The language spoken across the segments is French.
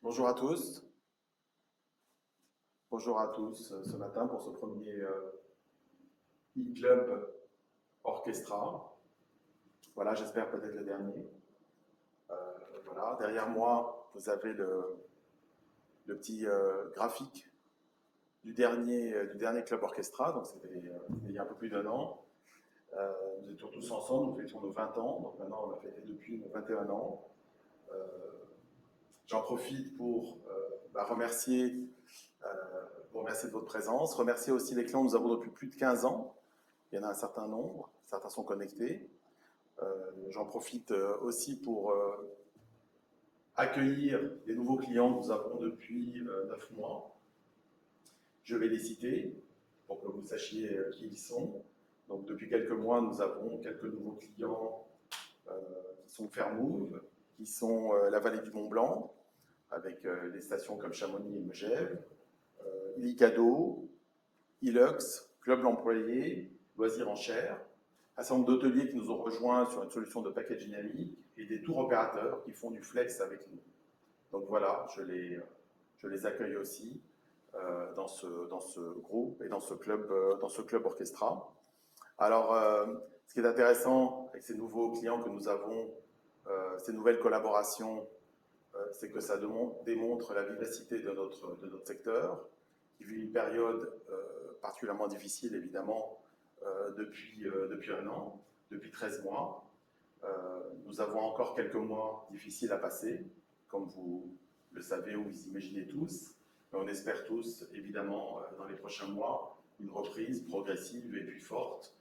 Bonjour à tous. Bonjour à tous ce matin pour ce premier e-club orchestra. Voilà, j'espère peut-être le dernier. Euh, voilà, derrière moi, vous avez le petit graphique du dernier club orchestra. Donc, c'était il y a un peu plus d'un an. Nous étions tous ensemble, nous fêtions nos 20 ans. Donc, maintenant, on a fêté depuis nos 21 ans. Euh, J'en profite pour remercier vous remercier de votre présence, remercier aussi les clients que nous avons depuis plus de 15 ans. Il y en a un certain nombre, certains sont connectés. J'en profite aussi pour accueillir des nouveaux clients que nous avons depuis 9 mois. Je vais les citer pour que vous sachiez qui ils sont. Donc, depuis quelques mois, nous avons quelques nouveaux clients euh, qui sont Fairmove, qui sont la vallée du Mont Blanc, avec des stations comme Chamonix et Megève, Illicado, Ilux, Club L'Employé, Loisirs en Chair, un certain nombre d'hôteliers qui nous ont rejoints sur une solution de package dynamique et des tours opérateurs qui font du flex avec nous. Donc voilà, je les accueille aussi dans ce groupe et dans ce club orchestra. Alors, ce qui est intéressant avec ces nouveaux clients que nous avons, ces nouvelles collaborations, c'est que ça démontre la vivacité de notre secteur, qui vit une période particulièrement difficile, évidemment, depuis un an, depuis 13 mois. Nous avons encore quelques mois difficiles à passer, comme vous le savez ou vous imaginez tous, mais on espère tous, évidemment, dans les prochains mois, une reprise progressive et puis forte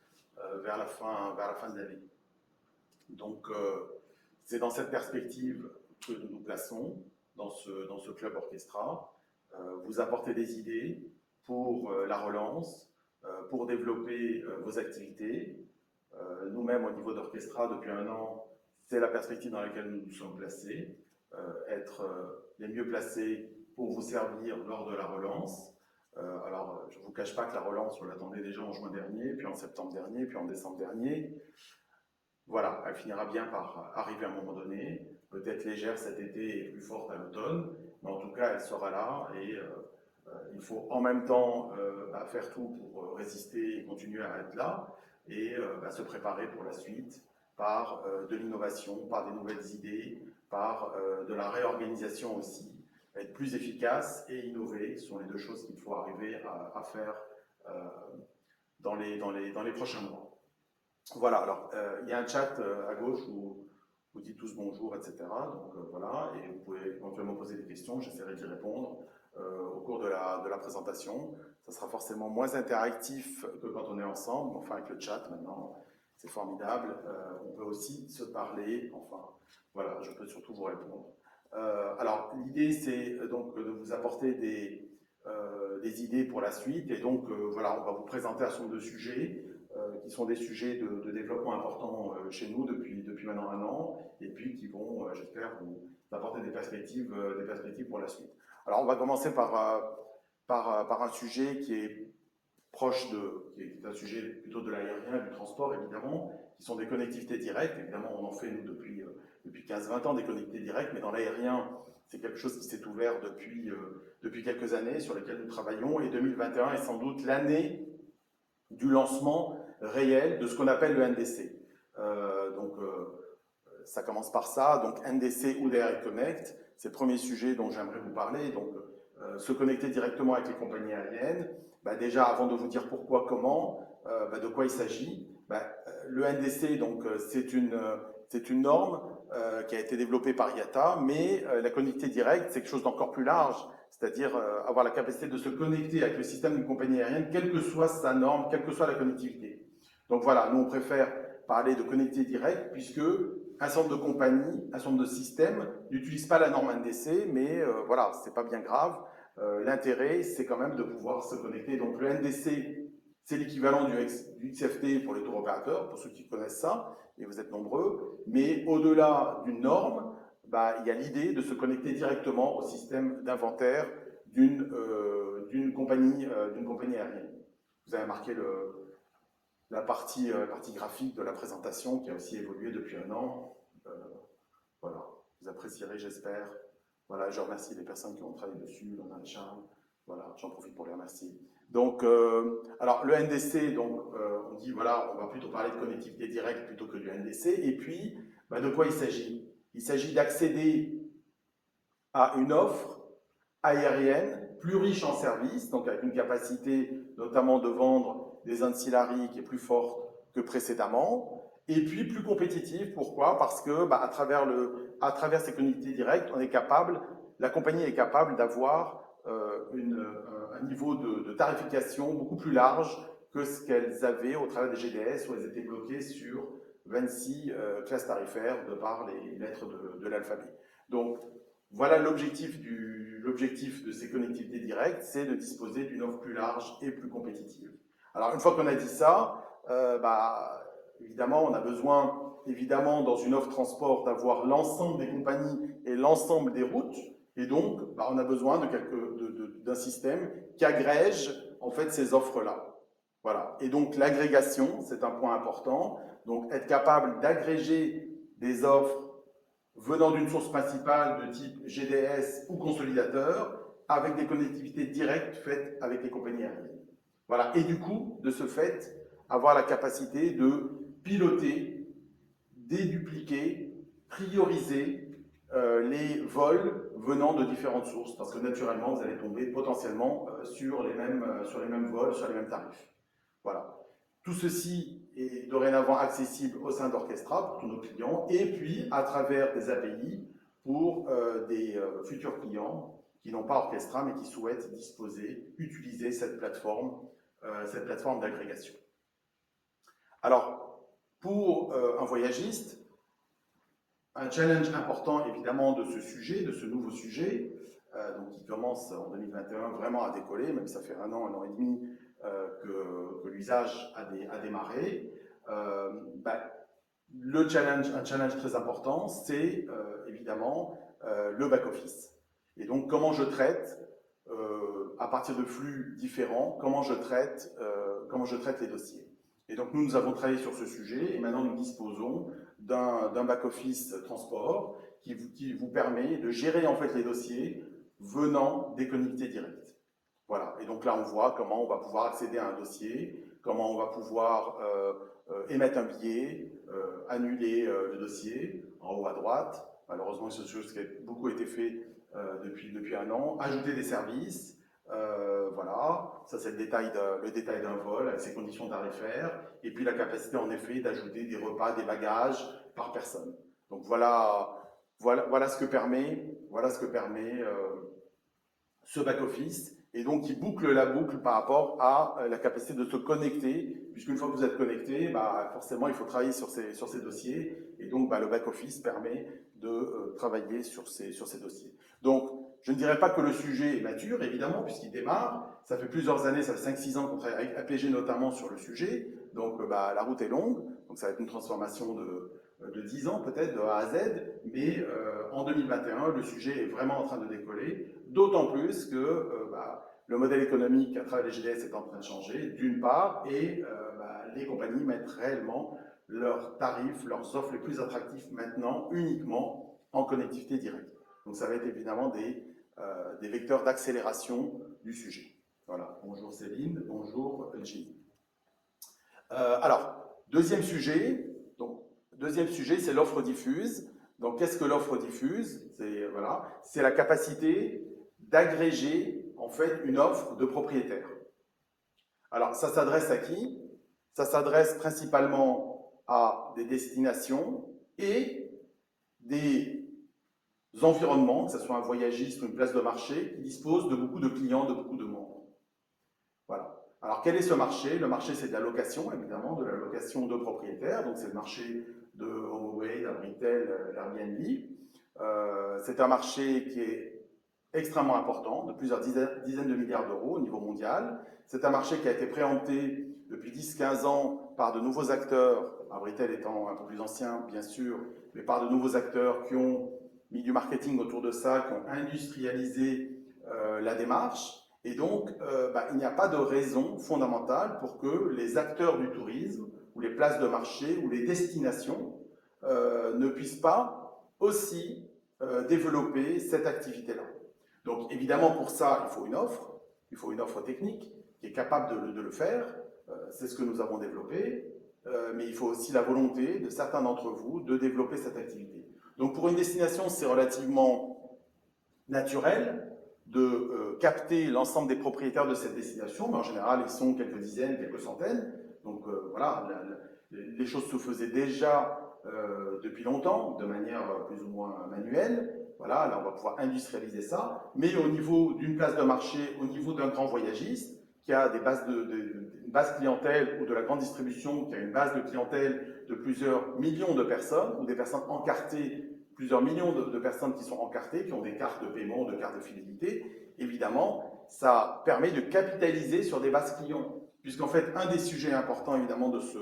vers la fin de l'année. Donc, c'est dans cette perspective que nous nous plaçons dans ce club orchestra, vous apporter des idées pour la relance, pour développer vos activités. Nous-mêmes, au niveau d'orchestra, depuis un an, c'est la perspective dans laquelle nous nous sommes placés, être les mieux placés pour vous servir lors de la relance. Alors, je ne vous cache pas que la relance, on l'attendait déjà en juin dernier, puis en septembre dernier, puis en décembre dernier. Voilà, elle finira bien par arriver à un moment donné, peut-être légère cet été et plus forte à l'automne, mais en tout cas, elle sera là et il faut en même temps faire tout pour résister et continuer à être là et se préparer pour la suite par de l'innovation, par des nouvelles idées, par de la réorganisation aussi, être plus efficace et innover. Ce sont les deux choses qu'il faut arriver à faire euh, dans les prochains mois. Voilà, alors il y a un chat à gauche où vous dites tous bonjour, etc. Donc voilà, et vous pouvez éventuellement poser des questions, j'essaierai d'y répondre au cours de la présentation. Ça sera forcément moins interactif que quand on est ensemble, enfin avec le chat maintenant, c'est formidable. On peut aussi se parler, enfin voilà, je peux surtout vous répondre. Alors l'idée c'est donc de vous apporter des idées pour la suite, et donc voilà, on va vous présenter un certain nombre de sujets qui sont des sujets de développement importants chez nous depuis maintenant un an, et puis qui vont, j'espère, vous apporter des perspectives pour la suite. Alors, on va commencer par un sujet qui est qui est un sujet plutôt de l'aérien, du transport, évidemment, qui sont des connectivités directes. Évidemment, on en fait, nous, depuis 15-20 ans, des connectivités directes, mais dans l'aérien, c'est quelque chose qui s'est ouvert depuis quelques années, sur lequel nous travaillons, et 2021 est sans doute l'année du lancement réel de ce qu'on appelle le NDC. Donc, ça commence par ça. Donc, NDC ou Direct Connect, c'est le premier sujet dont j'aimerais vous parler. Donc, se connecter directement avec les compagnies aériennes. Déjà, avant de vous dire pourquoi, comment, de quoi il s'agit, le NDC, donc, c'est une norme qui a été développée par IATA, mais la connectivité directe, c'est quelque chose d'encore plus large, c'est-à-dire avoir la capacité de se connecter avec le système d'une compagnie aérienne, quelle que soit sa norme, quelle que soit la connectivité. Donc voilà, nous on préfère parler de connectivité directe, puisque un certain nombre de compagnies, un certain nombre de systèmes n'utilisent pas la norme NDC, mais voilà, c'est pas bien grave. L'intérêt, c'est quand même de pouvoir se connecter. Donc le NDC, c'est l'équivalent du XFT pour les tours opérateurs, pour ceux qui connaissent ça, et vous êtes nombreux. Mais au-delà d'une norme, il y a l'idée de se connecter directement au système d'inventaire d'une compagnie aérienne. Vous avez marqué la partie graphique de la présentation qui a aussi évolué depuis un an. Voilà, vous apprécierez, j'espère. Voilà, je remercie les personnes qui ont travaillé dessus, on a Charles, voilà, j'en profite pour les remercier. Donc, alors le NDC, donc, on dit, voilà, on va plutôt parler de connectivité directe plutôt que du NDC. Et puis, bah, de quoi il s'agit? Il s'agit d'accéder à une offre aérienne plus riche en services, donc avec une capacité notamment de vendre des ancillaries qui est plus forte que précédemment, et puis plus compétitive. Pourquoi? Parce que bah, à travers ces connectivités directes, la compagnie est capable d'avoir un niveau de tarification beaucoup plus large que ce qu'elles avaient au travers des GDS, où elles étaient bloquées sur 26 classes tarifaires de par les lettres de l'alphabet. Donc, voilà l'objectif de ces connectivités directes, c'est de disposer d'une offre plus large et plus compétitive. Alors, une fois qu'on a dit ça, évidemment, on a besoin, évidemment, dans une offre transport, d'avoir l'ensemble des compagnies et l'ensemble des routes. Et donc, on a besoin d'un système qui agrège, en fait, ces offres-là. Voilà. Et donc, l'agrégation, c'est un point important. Donc, être capable d'agréger des offres venant d'une source principale de type GDS ou consolidateur, avec des connectivités directes faites avec les compagnies aériennes. Voilà. Et du coup, de ce fait, avoir la capacité de piloter, dédupliquer, prioriser les vols venant de différentes sources, parce que naturellement, vous allez tomber potentiellement sur les mêmes vols, sur les mêmes tarifs. Voilà. Tout ceci est dorénavant accessible au sein d'Orchestra pour tous nos clients, et puis à travers des API pour des futurs clients qui n'ont pas Orchestra, mais qui souhaitent utiliser cette plateforme d'agrégation. Alors, pour un voyagiste, un challenge important évidemment de ce sujet, de ce nouveau sujet, donc qui commence en 2021 vraiment à décoller, même si ça fait un an et demi que l'usage a démarré. Un challenge très important, c'est évidemment le back-office. Et donc, comment je traite, à partir de flux différents, comment je traite les dossiers. Et donc, nous avons travaillé sur ce sujet, et maintenant nous disposons d'un back-office transport qui vous permet de gérer en fait les dossiers venant des connectivités directes. Voilà. Et donc là, on voit comment on va pouvoir accéder à un dossier, comment on va pouvoir émettre un billet, annuler le dossier, en haut à droite. Malheureusement, c'est une chose qui a beaucoup été fait depuis un an. Ajouter des services, voilà. Ça, c'est le détail d'un vol avec ses conditions tarifaires. Et puis la capacité, en effet, d'ajouter des repas, des bagages par personne. Donc voilà ce que permet ce back-office, et donc qui boucle la boucle par rapport à la capacité de se connecter, puisqu'une fois que vous êtes connecté, forcément il faut travailler sur ces dossiers, et donc le back-office permet de travailler sur ces dossiers. Donc je ne dirais pas que le sujet est mature, évidemment, puisqu'il démarre, ça fait plusieurs années, ça fait 5-6 ans qu'on travaille avec APG notamment sur le sujet, donc la route est longue, donc ça va être une transformation de 10 ans peut-être, de A à Z, mais en 2021, le sujet est vraiment en train de décoller, d'autant plus que le modèle économique à travers les GDS est en train de changer, d'une part, et les compagnies mettent réellement leurs tarifs, leurs offres les plus attractifs maintenant uniquement en connectivité directe. Donc ça va être évidemment des vecteurs d'accélération du sujet. Voilà, bonjour Céline, bonjour Gilles. Alors, deuxième sujet, c'est l'offre diffuse. Donc, qu'est-ce que l'offre diffuse? C'est la capacité d'agréger en fait une offre de propriétaire. Alors, ça s'adresse à qui? Ça s'adresse principalement à des destinations et des environnements, que ce soit un voyagiste ou une place de marché, qui disposent de beaucoup de clients, de beaucoup de membres. Voilà. Alors, quel est ce marché? Le marché, c'est de la location, évidemment, de la location de propriétaires. Donc, c'est le marché de HomeAway, d'Abritel, d'Airbnb. C'est un marché qui est extrêmement important, de plusieurs dizaines de milliards d'euros au niveau mondial. C'est un marché qui a été préempté depuis 10-15 ans par de nouveaux acteurs, Abritel étant un peu plus ancien, bien sûr, mais par de nouveaux acteurs qui ont mis du marketing autour de ça, qui ont industrialisé la démarche. Et donc, il n'y a pas de raison fondamentale pour que les acteurs du tourisme, ou les places de marché, ou les destinations ne puissent pas aussi développer cette activité-là. Donc évidemment pour ça, il faut une offre technique qui est capable de le faire, c'est ce que nous avons développé, mais il faut aussi la volonté de certains d'entre vous de développer cette activité. Donc pour une destination, c'est relativement naturel de capter l'ensemble des propriétaires de cette destination, mais en général ils sont quelques dizaines, quelques centaines, donc voilà, les choses se faisaient déjà depuis longtemps, de manière plus ou moins manuelle. Voilà, là on va pouvoir industrialiser ça, mais au niveau d'une place de marché, au niveau d'un grand voyagiste, qui a des bases une base clientèle ou de la grande distribution, qui a une base de clientèle de plusieurs millions de personnes, ou des personnes encartées, plusieurs millions de personnes qui sont encartées, qui ont des cartes de paiement, de cartes de fidélité, évidemment, ça permet de capitaliser sur des bases clients. Puisqu'en fait, un des sujets importants évidemment de ce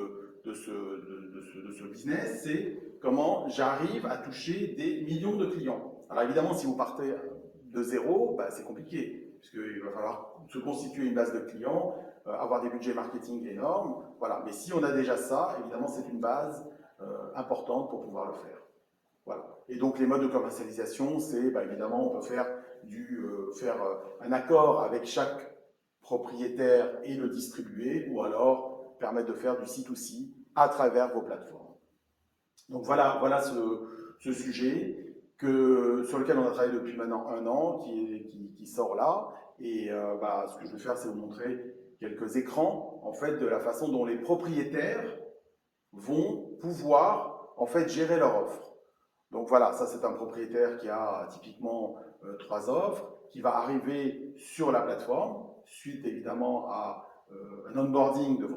business, c'est comment j'arrive à toucher des millions de clients. Alors évidemment, si vous partez de zéro, bah, c'est compliqué, puisqu'il va falloir se constituer une base de clients, avoir des budgets marketing énormes, voilà. Mais si on a déjà ça, évidemment, c'est une base importante pour pouvoir le faire. Voilà. Et donc les modes de commercialisation, c'est bah, évidemment, on peut faire un accord avec chaque propriétaire et le distribuer, ou alors permettre de faire du C2C à travers vos plateformes. Donc voilà ce sujet sur lequel on a travaillé depuis maintenant 1 an, qui sort là. Et bah, ce que je vais faire, c'est vous montrer quelques écrans en fait, de la façon dont les propriétaires vont pouvoir en fait, gérer leur offre. Donc voilà, ça c'est un propriétaire qui a typiquement 3 offres, qui va arriver sur la plateforme, suite évidemment à un onboarding de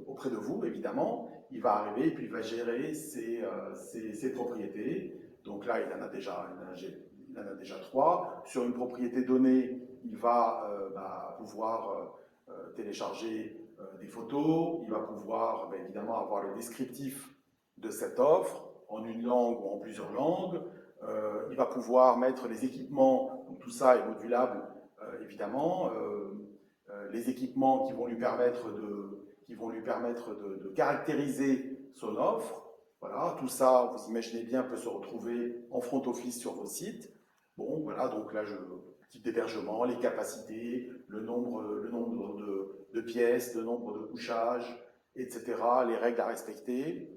auprès de vous, évidemment. Il va arriver et puis il va gérer ses propriétés. Donc là, il en a déjà 3. Sur une propriété donnée, il va pouvoir télécharger des photos, il va pouvoir évidemment avoir le descriptif de cette offre en une langue ou en plusieurs langues. Il va pouvoir mettre les équipements, donc tout ça est modulable évidemment, les équipements qui vont lui permettre de caractériser son offre. Voilà, tout ça, vous imaginez bien, peut se retrouver en front office sur vos sites. Bon, voilà, donc là, type d'hébergement, les capacités, le nombre de pièces, le nombre de couchages, etc., les règles à respecter,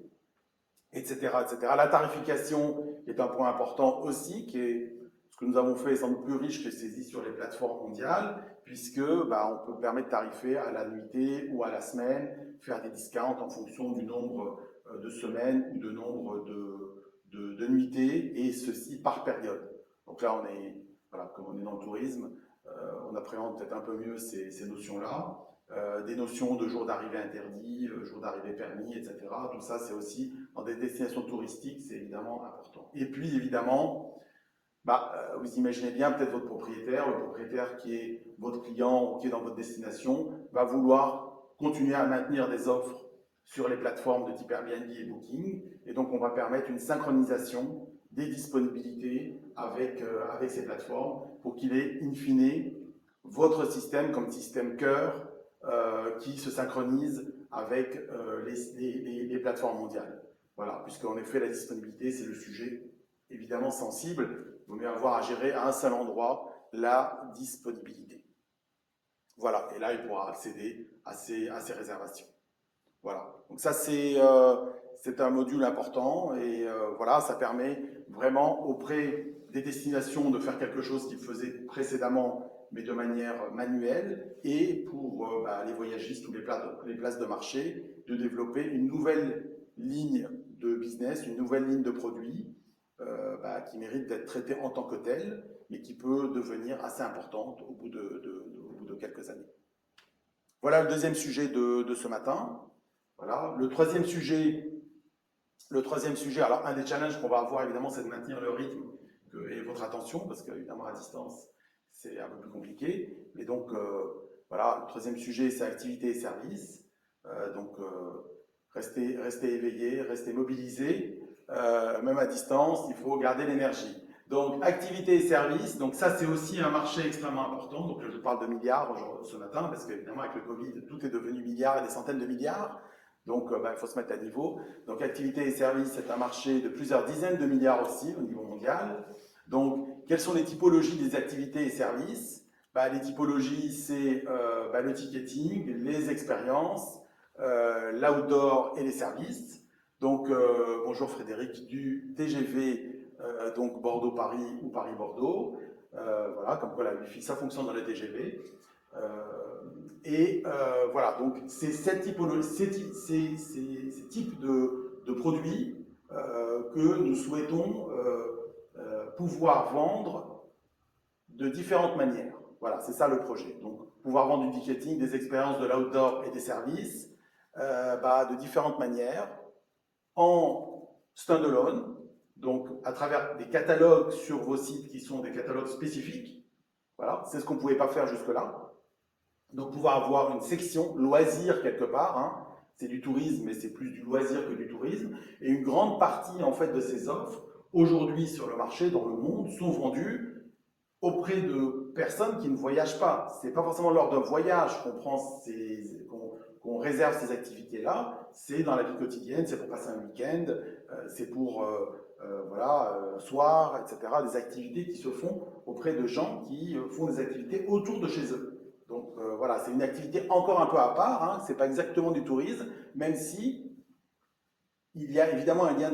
etc., etc. La tarification est un point important aussi, qui est ce que nous avons fait est sans doute plus riche que saisi sur les plateformes mondiales, puisque on peut permettre de tarifer à la nuitée ou à la semaine, faire des discounts en fonction du nombre de semaines ou de nombre de nuitées, et ceci par période. Donc là, comme on est dans le tourisme, on appréhende peut-être un peu mieux ces notions-là. Des notions de jours d'arrivée interdits, jours d'arrivée permis, etc. Tout ça, c'est aussi, dans des destinations touristiques, c'est évidemment important. Et puis, évidemment, vous imaginez bien, peut-être votre propriétaire, le propriétaire qui est votre client ou qui est dans votre destination, va vouloir continuer à maintenir des offres sur les plateformes de type Airbnb et Booking. Et donc, on va permettre une synchronisation des disponibilités avec ces plateformes pour qu'il ait, in fine, votre système comme système cœur qui se synchronise avec les plateformes mondiales. Voilà, puisqu'en effet, la disponibilité, c'est le sujet évidemment sensible. Il vaut mieux avoir à gérer à un seul endroit la disponibilité. Voilà, et là, il pourra accéder à ces réservations. Voilà, donc ça, c'est un module important et voilà, ça permet vraiment auprès des destinations de faire quelque chose qu'ils faisaient précédemment, mais de manière manuelle, et pour les voyagistes ou les places de marché, de développer une nouvelle ligne de business, une nouvelle ligne de produits qui mérite d'être traitée en tant que telle, mais qui peut devenir assez importante au bout de quelques années. Voilà le deuxième sujet de ce matin. Voilà. Le troisième sujet, alors un des challenges qu'on va avoir évidemment, c'est de maintenir le rythme et votre attention, parce qu'évidemment à distance, c'est un peu plus compliqué. Mais donc, voilà, le troisième sujet, c'est activité et services. Donc, restez éveillé, restez mobilisé. Même à distance, il faut garder l'énergie. Donc, activité et services, donc ça, c'est aussi un marché extrêmement important. Donc, je parle de milliards ce matin, parce qu'évidemment, avec le Covid, tout est devenu milliards et des centaines de milliards. Donc, il faut se mettre à niveau. Donc, activités et services, c'est un marché de plusieurs dizaines de milliards aussi au niveau mondial. Donc, quelles sont les typologies des activités et services? Les typologies, c'est le ticketing, les expériences, l'outdoor et les services. Donc, bonjour Frédéric du TGV, donc Bordeaux-Paris ou Paris-Bordeaux. Voilà, comme quoi la Wi-Fi, ça fonctionne dans les TGV. Voilà, donc c'est ces types de produits que nous souhaitons pouvoir vendre de différentes manières. Voilà, c'est ça le projet. Donc, pouvoir vendre du ticketing, des expériences, de l'outdoor et des services de différentes manières en standalone, donc à travers des catalogues sur vos sites qui sont des catalogues spécifiques. Voilà, c'est ce qu'on ne pouvait pas faire jusque-là. Donc pouvoir avoir une section loisir quelque part, hein. C'est du tourisme, mais c'est plus du loisir que du tourisme. Et une grande partie en fait de ces offres, aujourd'hui sur le marché, dans le monde, sont vendues auprès de personnes qui ne voyagent pas. Ce n'est pas forcément lors d'un voyage qu'on réserve ces activités-là, c'est dans la vie quotidienne, c'est pour passer un week-end, c'est pour un soir, etc. Des activités qui se font auprès de gens qui font des activités autour de chez eux. Donc voilà, c'est une activité encore un peu à part, hein, ce n'est pas exactement du tourisme, même si il y a évidemment un lien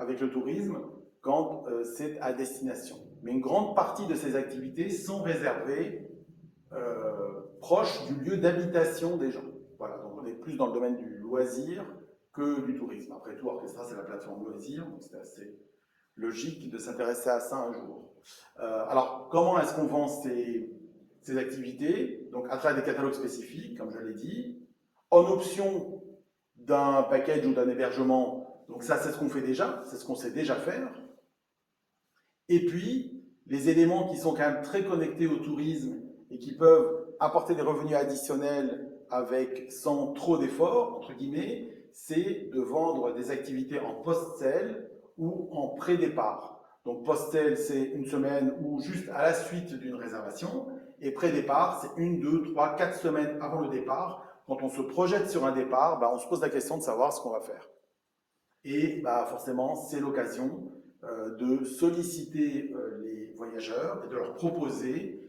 avec le tourisme quand c'est à destination. Mais une grande partie de ces activités sont réservées proches du lieu d'habitation des gens. Voilà, donc on est plus dans le domaine du loisir que du tourisme. Après tout, Orchestra, c'est la plateforme loisir, donc c'est assez logique de s'intéresser à ça un jour. Alors, comment est-ce qu'on vend ces activités? Donc, à travers des catalogues spécifiques, comme je l'ai dit, en option d'un package ou d'un hébergement. Donc ça, c'est ce qu'on fait déjà, c'est ce qu'on sait déjà faire. Et puis, les éléments qui sont quand même très connectés au tourisme et qui peuvent apporter des revenus additionnels sans trop d'efforts, entre guillemets, c'est de vendre des activités en post-sale ou en pré-départ. Donc post-sale, c'est une semaine ou juste à la suite d'une réservation. Et pré-départ, c'est 1, 2, 3, 4 semaines avant le départ. Quand on se projette sur un départ, on se pose la question de savoir ce qu'on va faire. Et forcément, c'est l'occasion de solliciter les voyageurs et de leur proposer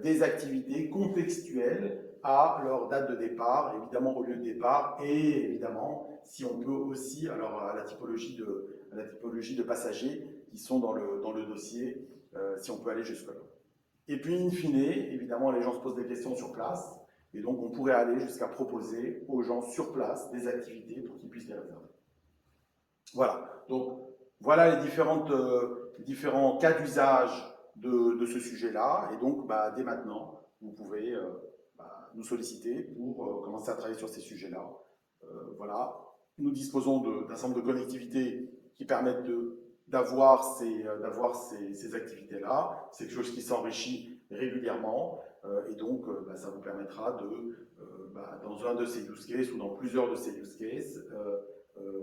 des activités contextuelles à leur date de départ, évidemment au lieu de départ, et évidemment, si on peut aussi, alors à la typologie de passagers qui sont dans le dossier, si on peut aller jusque-là. Et puis, in fine, évidemment, les gens se posent des questions sur place, et donc on pourrait aller jusqu'à proposer aux gens sur place des activités pour qu'ils puissent les réserver. Voilà, donc voilà les différents cas d'usage de ce sujet-là, et donc dès maintenant, vous pouvez nous solliciter pour commencer à travailler sur ces sujets-là. Voilà, nous disposons d'un certain nombre de connectivités qui permettent d'avoir ces activités-là. C'est quelque chose qui s'enrichit régulièrement, et donc ça vous permettra dans un de ces use cases ou dans plusieurs de ces use cases,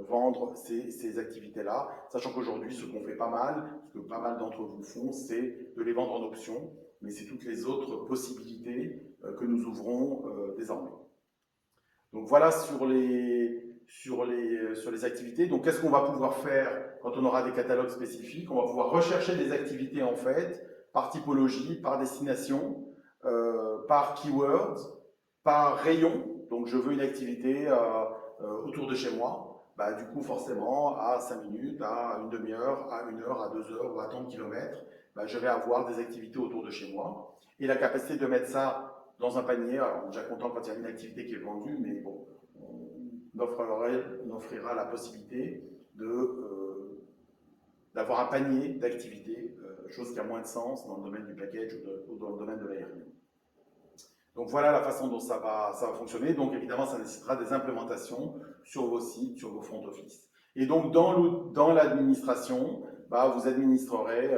vendre ces activités-là, sachant qu'aujourd'hui, ce qu'on fait pas mal, ce que pas mal d'entre vous font, c'est de les vendre en option, mais c'est toutes les autres possibilités que nous ouvrons désormais. Donc voilà sur les activités. Donc qu'est-ce qu'on va pouvoir faire quand on aura des catalogues spécifiques? On va pouvoir rechercher des activités en fait, par typologie, par destination, par keywords, par rayon. Donc je veux une activité autour de chez moi. Du coup, forcément, à 5 minutes, à une demi-heure, à 1 heure, à 2 heures ou à tant de kilomètres, je vais avoir des activités autour de chez moi. Et la capacité de mettre ça dans un panier, alors on est déjà content quand il y a une activité qui est vendue, mais bon, on offrira la possibilité d'avoir un panier d'activités, chose qui a moins de sens dans le domaine du package ou dans le domaine de l'aérien. Donc voilà la façon dont ça va fonctionner. Donc évidemment, ça nécessitera des implémentations sur vos sites, sur vos front office. Et donc dans l'administration, vous administrerez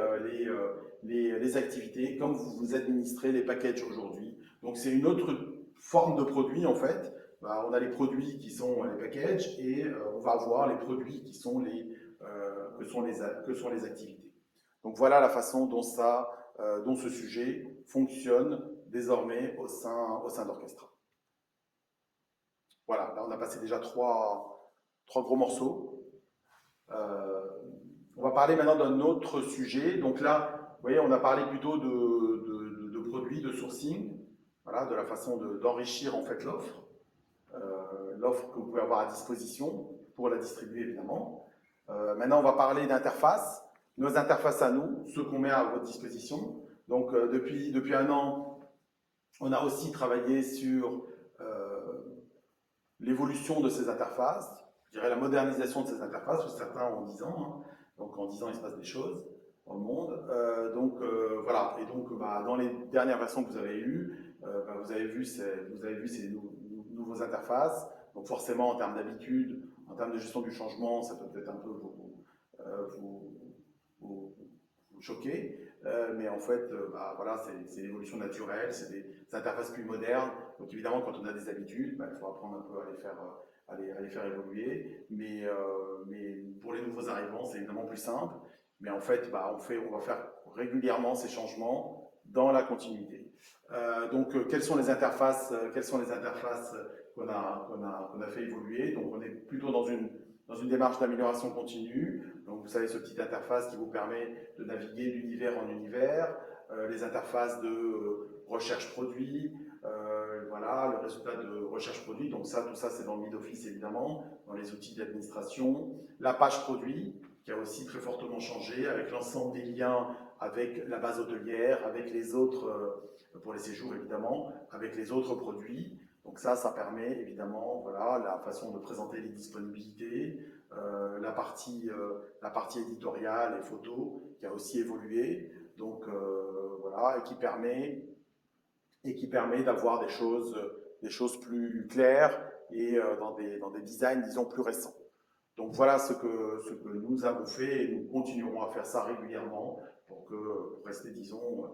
les activités comme vous administrez les packages aujourd'hui. Donc c'est une autre forme de produit en fait. On a les produits qui sont les packages et on va avoir les produits qui sont que sont les activités. Donc voilà la façon dont ce sujet fonctionne désormais au sein d'Orchestra. Voilà, là on a passé déjà trois gros morceaux. On va parler maintenant d'un autre sujet. Donc là, vous voyez, on a parlé plutôt de produits, de sourcing, voilà, de la façon d'enrichir en fait l'offre. L'offre que vous pouvez avoir à disposition pour la distribuer évidemment. Maintenant, on va parler d'interfaces, nos interfaces à nous, ceux qu'on met à votre disposition. Donc, depuis un an, on a aussi travaillé sur l'évolution de ces interfaces, je dirais la modernisation de ces interfaces, certains en 10 ans. Hein. Donc, en 10 ans, il se passe des choses dans le monde. Voilà. Et donc, dans les dernières versions que vous avez eues, vous avez vu ces nouveaux interfaces. Donc, forcément, en termes d'habitude, en termes de gestion du changement, ça peut peut-être un peu vous choquer. Mais en fait, voilà, c'est l'évolution naturelle, c'est des interfaces plus modernes. Donc évidemment, quand on a des habitudes, il faut apprendre un peu à les faire évoluer. Mais pour les nouveaux arrivants, c'est évidemment plus simple. Mais en fait, on va faire régulièrement ces changements dans la continuité. Quelles sont les interfaces qu'on a fait évoluer? Donc on est plutôt dans une démarche d'amélioration continue. Donc, vous savez, ce petit interface qui vous permet de naviguer d'univers en univers, les interfaces de recherche produit, voilà, le résultat de recherche produit. Donc, tout ça, c'est dans le mid-office, évidemment, dans les outils d'administration. La page produit, qui a aussi très fortement changé, avec l'ensemble des liens avec la base hôtelière, avec les autres, pour les séjours, évidemment, avec les autres produits. Donc ça permet évidemment, voilà, la façon de présenter les disponibilités, la partie éditoriale et photo qui a aussi évolué, donc voilà, et qui permet d'avoir des choses plus claires et dans des designs, disons, plus récents. Donc voilà ce que nous avons fait et nous continuerons à faire ça régulièrement pour rester, disons,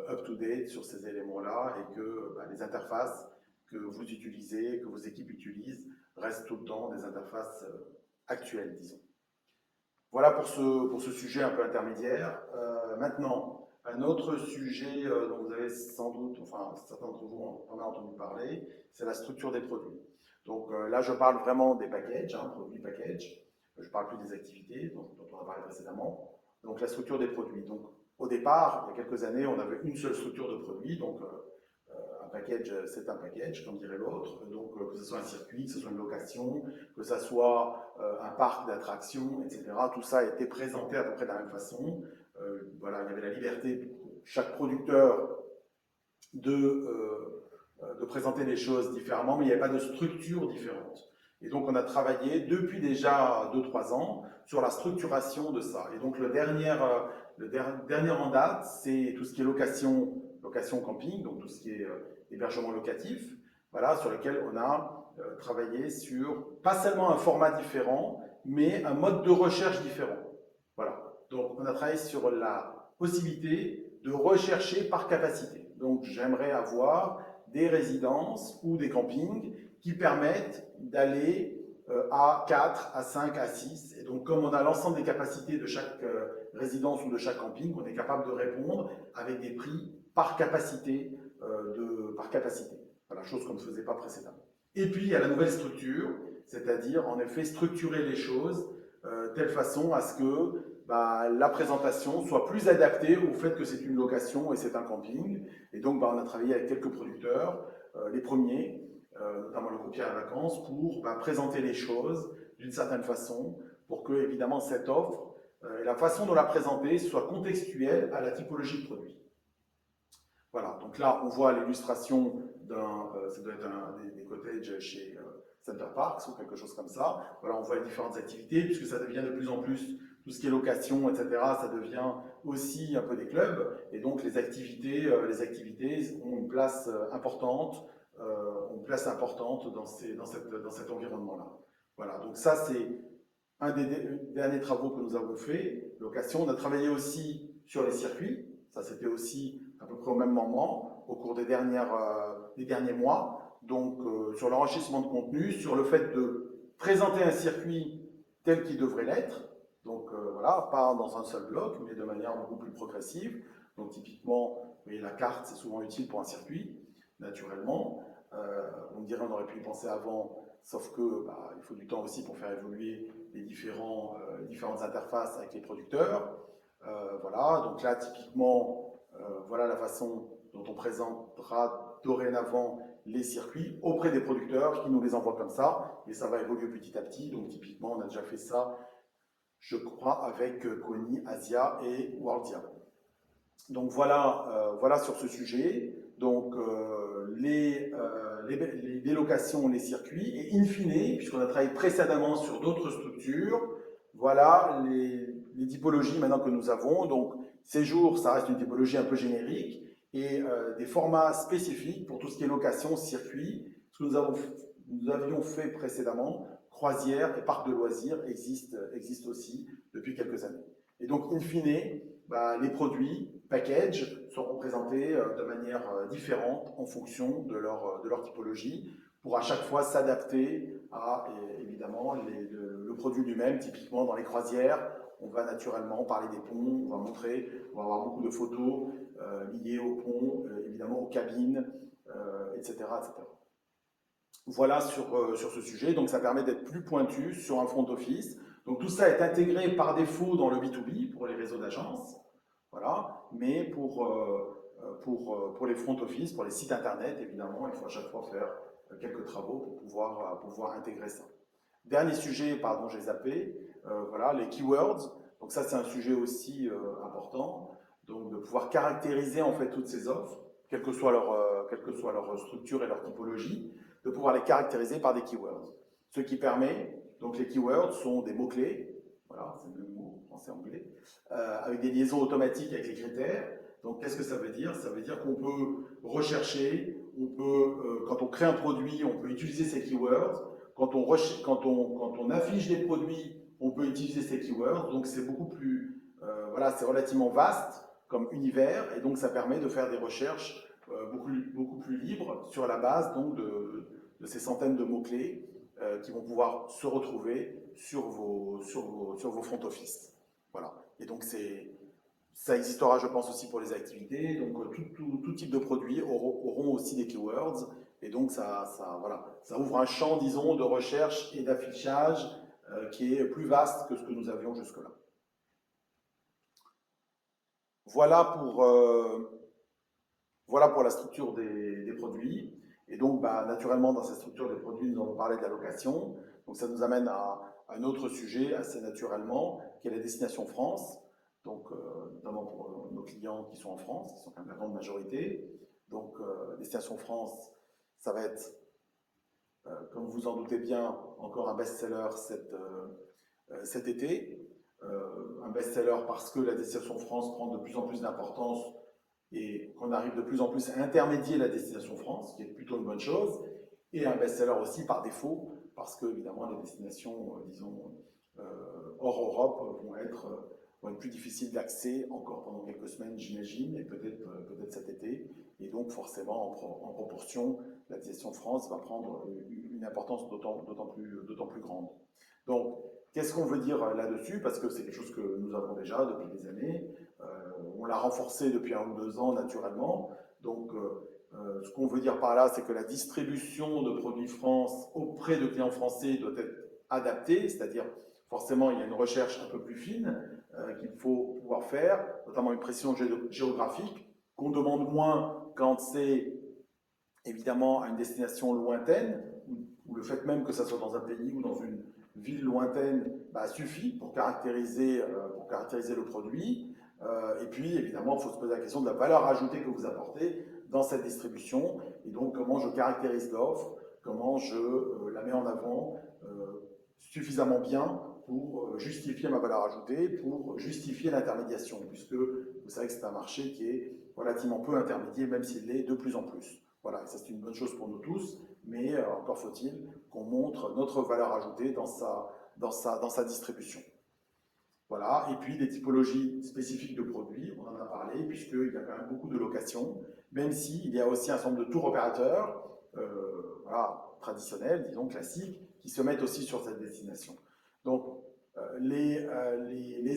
up-to-date sur ces éléments-là et que les interfaces que vous utilisez, que vos équipes utilisent, restent tout le temps des interfaces actuelles, disons. Voilà pour ce sujet un peu intermédiaire. Maintenant, un autre sujet dont vous avez sans doute, enfin certains d'entre vous en ont entendu parler, c'est la structure des produits. Donc là, je parle vraiment des packages, produits package. Je ne parle plus des activités dont on a parlé précédemment. Donc la structure des produits. Donc au départ, il y a quelques années, on avait une seule structure de produits. Donc un package, c'est un package, comme dirait l'autre. Donc que ce soit un circuit, que ce soit une location, que ce soit un parc d'attractions, etc. Tout ça a été présenté à peu près de la même façon. Voilà, il y avait la liberté pour chaque producteur de présenter les choses différemment, mais il n'y avait pas de structure différente. Et donc, on a travaillé depuis déjà 2-3 ans sur la structuration de ça. Et donc, le dernier en date, c'est tout ce qui est location camping, donc tout ce qui est hébergement locatif, voilà, sur lequel on a travaillé sur pas seulement un format différent, mais un mode de recherche différent. Voilà. Donc, on a travaillé sur la possibilité de rechercher par capacité. Donc, j'aimerais avoir des résidences ou des campings qui permettent d'aller à 4, à 5, à 6. Et donc, comme on a l'ensemble des capacités de chaque résidence ou de chaque camping, on est capable de répondre avec des prix par capacité. Voilà, chose qu'on ne faisait pas précédemment. Et puis, il y a la nouvelle structure, c'est-à-dire, en effet, structurer les choses telle façon à ce que la présentation soit plus adaptée au fait que c'est une location et c'est un camping. Et donc, on a travaillé avec quelques producteurs, les premiers, notamment le copier à vacances, pour présenter les choses d'une certaine façon, pour que, évidemment, cette offre et la façon de la présenter soit contextuelle à la typologie de produit. Voilà, donc là, on voit l'illustration ça doit être des cottages chez Center Parcs ou quelque chose comme ça. Voilà, on voit les différentes activités, puisque ça devient de plus en plus, tout ce qui est location, etc., ça devient aussi un peu des clubs. Et donc, les activités ont une place importante, dans cet environnement-là. Voilà, donc ça, c'est un des derniers travaux que nous avons fait, location. On a travaillé aussi sur les circuits. Ça, c'était aussi à peu près au même moment, au cours des derniers mois. Donc, sur l'enrichissement de contenu, sur le fait de présenter un circuit tel qu'il devrait l'être. Donc, voilà, pas dans un seul bloc, mais de manière beaucoup plus progressive. Donc, typiquement, vous voyez, la carte, c'est souvent utile pour un circuit, naturellement. On dirait qu'on aurait pu y penser avant. sauf que il faut du temps aussi pour faire évoluer les différentes interfaces avec les producteurs. Voilà, donc là, typiquement, voilà la façon dont on présentera dorénavant les circuits auprès des producteurs qui nous les envoient comme ça, et ça va évoluer petit à petit. Donc typiquement, on a déjà fait ça, je crois, avec Kony, Asia et Worldia. Donc voilà sur ce sujet. Donc les délocations, les circuits, et in fine, puisqu'on a travaillé précédemment sur d'autres structures, voilà les typologies maintenant que nous avons. Donc séjour, ça reste une typologie un peu générique, et des formats spécifiques pour tout ce qui est location, circuit. Ce que nous avions fait précédemment, croisière et parcs de loisirs existent aussi depuis quelques années. Et donc, in fine, les produits, package, seront présentés de manière différente en fonction de leur typologie, pour à chaque fois s'adapter à, évidemment, le produit lui-même. Typiquement, dans les croisières, on va naturellement parler des ponts, on va avoir beaucoup de photos liées aux ponts, évidemment aux cabines, etc., etc. Voilà sur ce sujet. Donc ça permet d'être plus pointu sur un front office. Donc tout ça est intégré par défaut dans le B2B pour les réseaux d'agences. Voilà. Mais pour les front office, pour les sites internet, évidemment, il faut à chaque fois faire quelques travaux pour pouvoir intégrer ça. Dernier sujet, pardon, j'ai zappé, voilà, les keywords. Donc ça, c'est un sujet aussi important. Donc de pouvoir caractériser en fait toutes ces offres, quelle que soit leur structure et leur typologie, de pouvoir les caractériser par des keywords. Ce qui permet, donc les keywords sont des mots-clés, voilà, c'est le même mot français-anglais, avec des liaisons automatiques avec les critères. Donc qu'est-ce que ça veut dire? Ça veut dire qu'on peut rechercher, quand on crée un produit, on peut utiliser ces keywords. Quand on affiche des produits, on peut utiliser ces keywords. Donc c'est beaucoup plus, voilà, c'est relativement vaste comme univers, et donc ça permet de faire des recherches beaucoup plus libres sur la base donc de ces centaines de mots-clés qui vont pouvoir se retrouver sur vos front office. Voilà. Et donc ça existera, je pense, aussi pour les activités. Donc tout type de produits auront aussi des keywords. Et donc voilà, ça ouvre un champ, disons, de recherche et d'affichage qui est plus vaste que ce que nous avions jusque-là. Voilà pour la structure des produits. Et donc, naturellement, dans cette structure des produits, nous allons parler de la location. Donc, ça nous amène à un autre sujet assez naturellement, qui est la destination France. Donc, notamment pour nos clients qui sont en France, qui sont quand même la grande majorité. Donc, destination France, ça va être, comme vous en doutez bien, encore un best-seller cet été. Un best-seller parce que la destination France prend de plus en plus d'importance et qu'on arrive de plus en plus à intermédier la destination France, ce qui est plutôt une bonne chose, et un best-seller aussi par défaut, parce que évidemment les destinations, disons, hors Europe vont être plus difficiles d'accès encore pendant quelques semaines, j'imagine, et peut-être cet été, et donc forcément en proportion, la destination France va prendre une importance d'autant plus grande. Donc, qu'est-ce qu'on veut dire là-dessus? Parce que c'est quelque chose que nous avons déjà depuis des années. On l'a renforcé depuis 1 ou 2 ans naturellement. Donc, ce qu'on veut dire par là, c'est que la distribution de produits France auprès de clients français doit être adaptée, c'est-à-dire forcément il y a une recherche un peu plus fine qu'il faut pouvoir faire, notamment une précision géographique qu'on demande moins quand c'est évidemment à une destination lointaine, ou le fait même que ça soit dans un pays ou dans une ville lointaine suffit pour caractériser le produit. Et puis, évidemment, il faut se poser la question de la valeur ajoutée que vous apportez dans cette distribution, et donc comment je caractérise l'offre, comment je la mets en avant suffisamment bien pour justifier ma valeur ajoutée, pour justifier l'intermédiation, puisque vous savez que c'est un marché qui est relativement peu intermédié, même s'il l'est de plus en plus. Voilà, et ça c'est une bonne chose pour nous tous, mais encore faut-il qu'on montre notre valeur ajoutée dans sa distribution. Voilà, et puis des typologies spécifiques de produits, on en a parlé, puisqu'il y a quand même beaucoup de locations, même s'il y a aussi un certain nombre de tours opérateurs traditionnels, disons classiques, qui se mettent aussi sur cette destination. Donc, les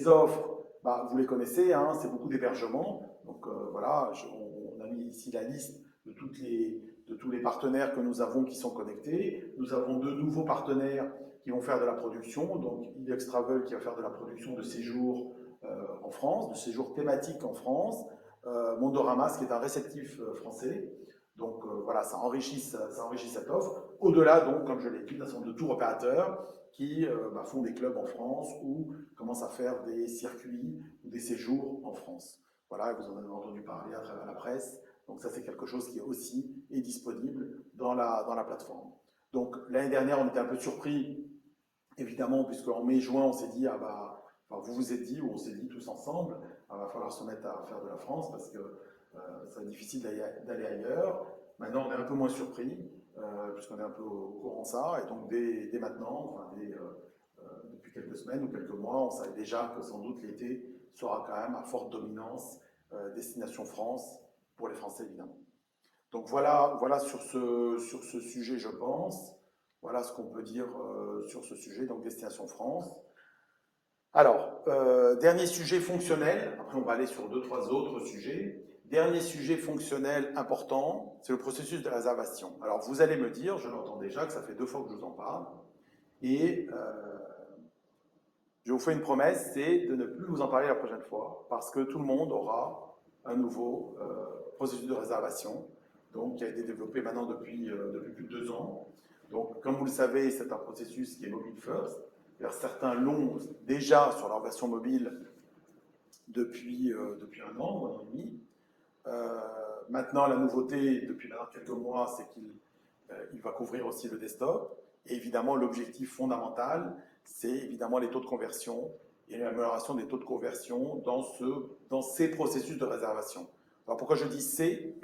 offres, vous les connaissez, c'est beaucoup d'hébergements. Donc voilà, on a mis ici la liste de toutes tous les partenaires que nous avons qui sont connectés. Nous avons 2 nouveaux partenaires qui vont faire de la production, donc IDEX Travel qui va faire de la production de séjours en France, de séjours thématiques en France, Mondoramas qui est un réceptif français. Donc voilà, ça enrichit cette offre. Au-delà, donc, comme je l'ai dit, d'un certain nombre de tour opérateurs qui font des clubs en France ou commencent à faire des circuits ou des séjours en France. Voilà, vous en avez entendu parler à travers la presse. Donc ça, c'est quelque chose qui aussi est disponible dans la plateforme. Donc l'année dernière, on était un peu surpris, évidemment, puisqu'en mai-juin, on s'est dit, vous vous êtes dit, ou on s'est dit tous ensemble, il va falloir se mettre à faire de la France parce que c'est difficile d'aller ailleurs. Maintenant, on est un peu moins surpris, puisqu'on est un peu au courant de ça, et donc dès maintenant, depuis quelques semaines ou quelques mois, on savait déjà que sans doute l'été sera quand même à forte dominance destination France, pour les Français évidemment. Donc voilà sur ce sujet, je pense. Voilà ce qu'on peut dire sur ce sujet, donc destination France. Alors, dernier sujet fonctionnel, après on va aller sur 2-3 autres sujets. Dernier sujet fonctionnel important, c'est le processus de réservation. Alors vous allez me dire, je l'entends déjà, que ça fait 2 fois que je vous en parle, et je vous fais une promesse, c'est de ne plus vous en parler la prochaine fois, parce que tout le monde aura un nouveau processus de réservation, donc qui a été développé maintenant depuis plus de 2 ans. Donc, comme vous le savez, c'est un processus qui est mobile first. Certains l'ont déjà sur leur version mobile depuis 1 an, 1 an et demi. Maintenant, la nouveauté, depuis maintenant quelques mois, c'est qu'il va couvrir aussi le desktop. Et évidemment, l'objectif fondamental, c'est évidemment les taux de conversion et l'amélioration des taux de conversion dans ces processus de réservation. Alors pourquoi je dis c'est?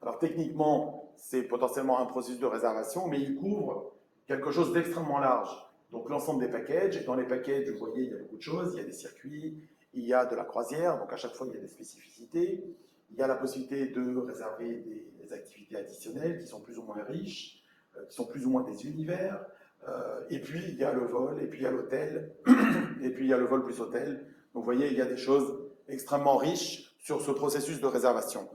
Alors techniquement, c'est potentiellement un processus de réservation, mais il couvre quelque chose d'extrêmement large. Donc l'ensemble des packages, et dans les packages, vous voyez, il y a beaucoup de choses, il y a des circuits, il y a de la croisière, donc à chaque fois il y a des spécificités, il y a la possibilité de réserver des activités additionnelles qui sont plus ou moins riches, qui sont plus ou moins des univers, et puis il y a le vol, et puis il y a l'hôtel, et puis il y a le vol plus hôtel. Donc vous voyez, il y a des choses extrêmement riches sur ce processus de réservation.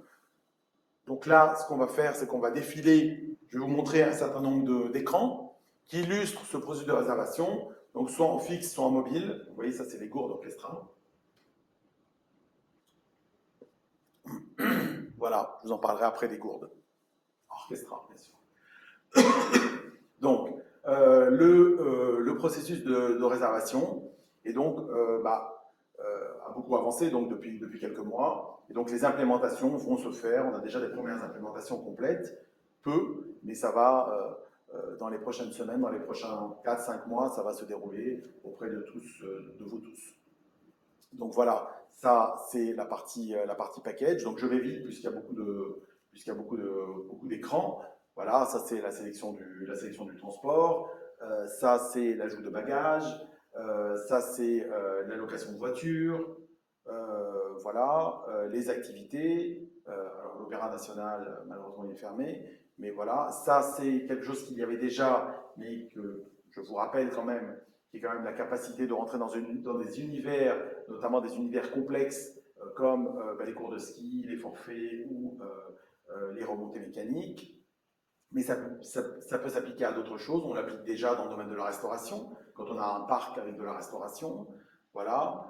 Donc là, ce qu'on va faire, c'est qu'on va défiler, je vais vous montrer un certain nombre d'écrans qui illustrent ce processus de réservation, donc soit en fixe, soit en mobile. Vous voyez, ça c'est les gourdes orchestrales. Voilà, je vous en parlerai après des gourdes orchestrales, bien sûr. Donc, le processus de réservation est donc a beaucoup avancé donc, depuis quelques mois. Et donc, les implémentations vont se faire. On a déjà des premières implémentations complètes, peu, mais ça va, dans les prochaines semaines, dans les prochains 4-5 mois, ça va se dérouler auprès de vous tous. Donc voilà, ça c'est la partie package. Donc je vais vite puisqu'il y a beaucoup d'écrans. Voilà, ça c'est la sélection du transport. Ça c'est l'ajout de bagages. Ça c'est l'allocation de voitures. Voilà, les activités. Alors l'Opéra National, malheureusement, il est fermé. Mais voilà, ça c'est quelque chose qu'il y avait déjà, mais que je vous rappelle quand même, qui est quand même la capacité de rentrer dans des univers, notamment des univers complexes, comme les cours de ski, les forfaits ou les remontées mécaniques. Mais ça peut s'appliquer à d'autres choses. On l'applique déjà dans le domaine de la restauration, quand on a un parc avec de la restauration. Voilà.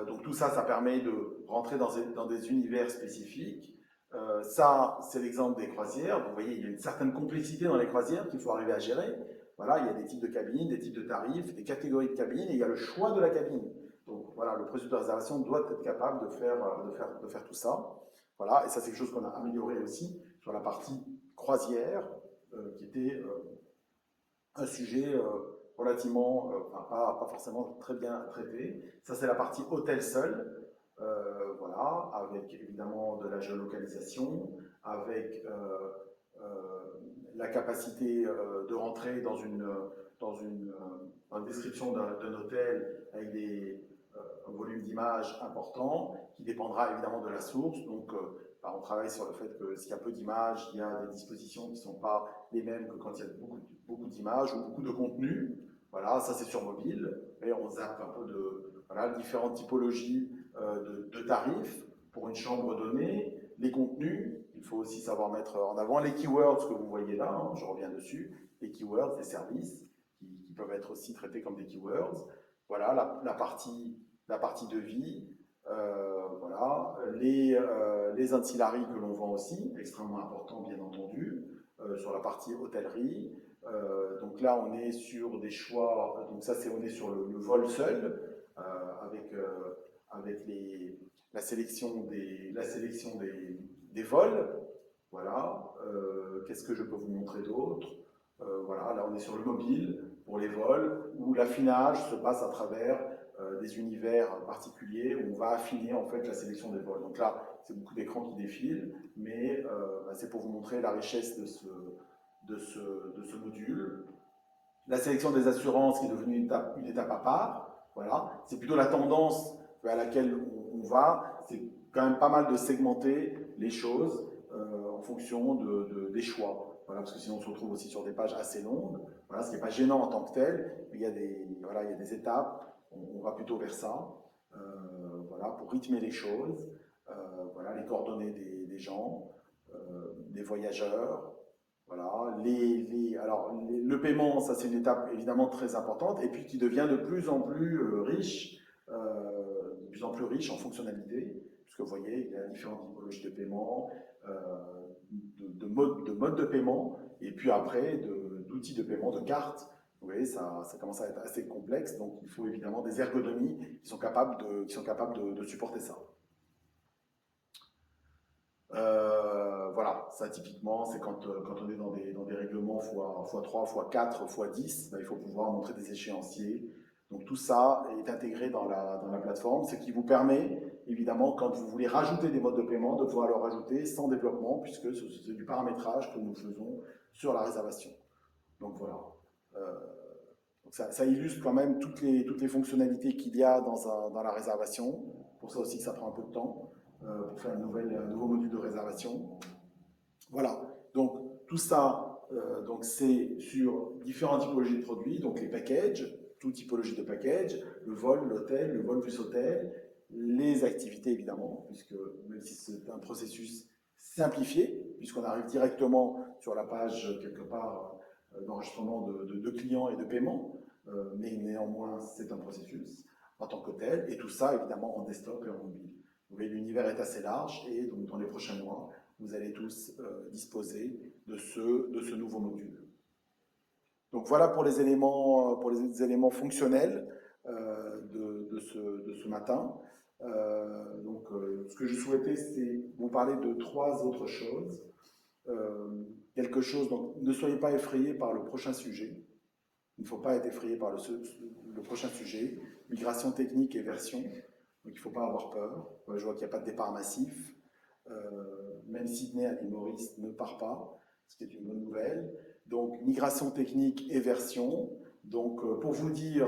Donc tout ça, ça permet de rentrer dans des univers spécifiques. Ça, c'est l'exemple des croisières. Vous voyez, il y a une certaine complexité dans les croisières qu'il faut arriver à gérer. Voilà, il y a des types de cabines, des types de tarifs, des catégories de cabines, et il y a le choix de la cabine. Donc voilà, le processus de réservation doit être capable de faire tout ça. Voilà, et ça, c'est quelque chose qu'on a amélioré aussi sur la partie croisière, qui était un sujet relativement, pas forcément très bien traité. Ça, c'est la partie hôtel seul, voilà, avec évidemment de la géolocalisation, avec la capacité de rentrer dans une description d'un hôtel avec un volume d'images important, qui dépendra évidemment de la source. Donc, on travaille sur le fait que s'il y a peu d'images, il y a des dispositions qui ne sont pas les mêmes que quand il y a beaucoup d'images ou beaucoup de contenu. Voilà, ça c'est sur mobile. Et on zappe un peu de différentes typologies de tarifs pour une chambre donnée, les contenus, Il faut aussi savoir mettre en avant les keywords que vous voyez là, hein, je reviens dessus, les keywords, les services, qui peuvent être aussi traités comme des keywords. Voilà, la partie devis, voilà, les ancillaries que l'on vend aussi, extrêmement important bien entendu, sur la partie hôtellerie. Donc là, on est sur des choix, donc ça, on est sur le vol seul, avec la sélection des vols. Voilà. Qu'est-ce que je peux vous montrer d'autre? Voilà, là, on est sur le mobile pour les vols, où l'affinage se passe à travers des univers particuliers où on va affiner en fait la sélection des vols. Donc là, c'est beaucoup d'écrans qui défilent, mais c'est pour vous montrer la richesse de ce module. La sélection des assurances qui est devenue une étape à part. Voilà. C'est plutôt la tendance vers laquelle on va. C'est quand même pas mal de segmenter les choses en fonction des choix. Voilà, parce que sinon on se retrouve aussi sur des pages assez longues. Voilà, ce qui n'est pas gênant en tant que tel, mais il y a des étapes. On va plutôt vers ça. Voilà, pour rythmer les choses. Voilà, les coordonnées des gens, des voyageurs. Voilà, le paiement, ça c'est une étape évidemment très importante et puis qui devient de plus en plus riche, en fonctionnalité, puisque vous voyez, il y a différentes typologies de paiement, de modes de paiement, et puis après d'outils de paiement, de cartes. Vous voyez, ça commence à être assez complexe, donc il faut évidemment des ergonomies qui sont capables de supporter ça. Voilà, ça typiquement, c'est quand on est dans des règlements x3, x4, x10, il faut pouvoir montrer des échéanciers. Donc tout ça est intégré dans la plateforme, ce qui vous permet, évidemment, quand vous voulez rajouter des modes de paiement, de pouvoir le rajouter sans développement, puisque c'est du paramétrage que nous faisons sur la réservation. Donc voilà. Donc ça illustre quand même toutes les fonctionnalités qu'il y a dans la réservation. Pour ça aussi que ça prend un peu de temps. Pour faire un nouveau module de réservation. Voilà, donc tout ça, c'est sur différentes typologies de produits, donc les packages, toute typologie de package, le vol, l'hôtel, le vol plus hôtel, les activités évidemment, puisque même si c'est un processus simplifié, puisqu'on arrive directement sur la page quelque part d'enregistrement de clients et de paiement, mais néanmoins c'est un processus en tant que tel, et tout ça évidemment en desktop et en mobile. Vous voyez, l'univers est assez large et donc dans les prochains mois, vous allez tous disposer de ce nouveau module. Donc voilà pour les éléments fonctionnels de ce matin. Ce que je souhaitais, c'est vous parler de 3 autres choses. Quelque chose, donc ne soyez pas effrayés par le prochain sujet. Il ne faut pas être effrayé par le prochain sujet, migration technique et version. Donc il ne faut pas avoir peur. Je vois qu'il n'y a pas de départ massif. Même Sydney à l'île Maurice ne part pas, ce qui est une bonne nouvelle. Donc migration technique et version. Donc pour vous dire,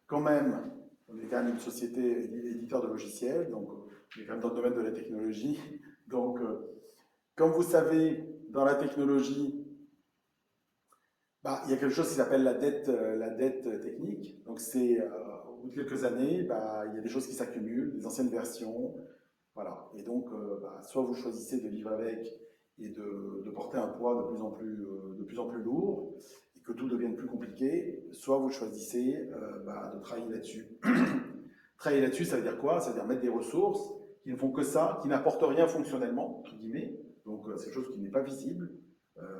quand même, on est quand même une société éditeur de logiciels, donc on est quand même dans le domaine de la technologie. Donc comme vous savez, dans la technologie, il y a quelque chose qui s'appelle la dette technique. Donc c'est au bout de quelques années, il y a des choses qui s'accumulent, des anciennes versions, voilà. Et donc soit vous choisissez de vivre avec et de porter un poids de plus en plus lourd et que tout devienne plus compliqué, soit vous choisissez de travailler là-dessus. Travailler là-dessus, ça veut dire quoi? Ça veut dire mettre des ressources qui ne font que ça, qui n'apportent rien fonctionnellement, entre guillemets. Donc c'est quelque chose qui n'est pas visible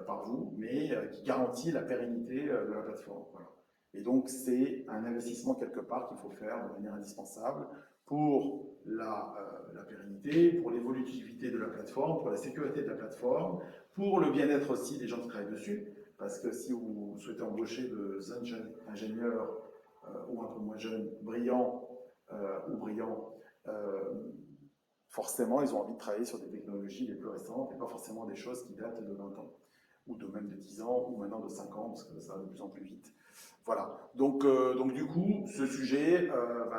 par vous, mais qui garantit la pérennité de la plateforme. Voilà. Et donc, c'est un investissement quelque part qu'il faut faire de manière indispensable pour la pérennité, pour l'évolutivité de la plateforme, pour la sécurité de la plateforme, pour le bien-être aussi des gens qui travaillent dessus, parce que si vous souhaitez embaucher de jeunes ingénieurs ou un peu moins jeunes, brillants ou brillants, forcément, ils ont envie de travailler sur des technologies les plus récentes et pas forcément des choses qui datent de 20 ans, ou de même de 10 ans, ou maintenant de 5 ans, parce que ça va de plus en plus vite. Voilà. Donc du coup, ce sujet,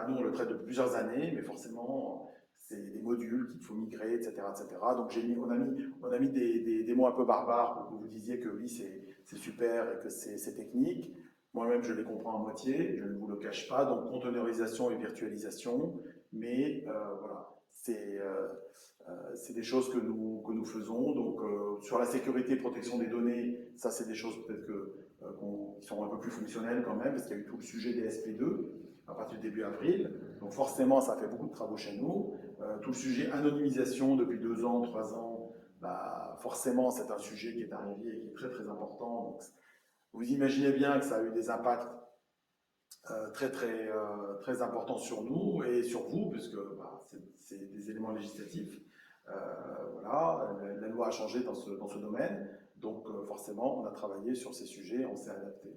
nous, on le traite depuis plusieurs années, mais forcément, c'est des modules qu'il faut migrer, etc. etc. Donc on a mis des mots un peu barbares pour que vous disiez que oui, c'est super et que c'est technique. Moi-même, je les comprends à moitié, je ne vous le cache pas. Donc, containerisation et virtualisation, mais voilà. c'est des choses que nous faisons. Donc, sur la sécurité et protection des données, ça, c'est des choses peut-être qui sont un peu plus fonctionnelles quand même, parce qu'il y a eu tout le sujet des SP2 à partir du début avril. Donc, forcément, ça a fait beaucoup de travaux chez nous. Tout le sujet anonymisation depuis 2 ans, 3 ans, bah, forcément, c'est un sujet qui est arrivé et qui est très, très important. Donc, vous imaginez bien que ça a eu des impacts très importants sur nous et sur vous, puisque bah, c'est des éléments législatifs. Voilà, la loi a changé dans ce domaine, donc forcément, on a travaillé sur ces sujets, on s'est adapté.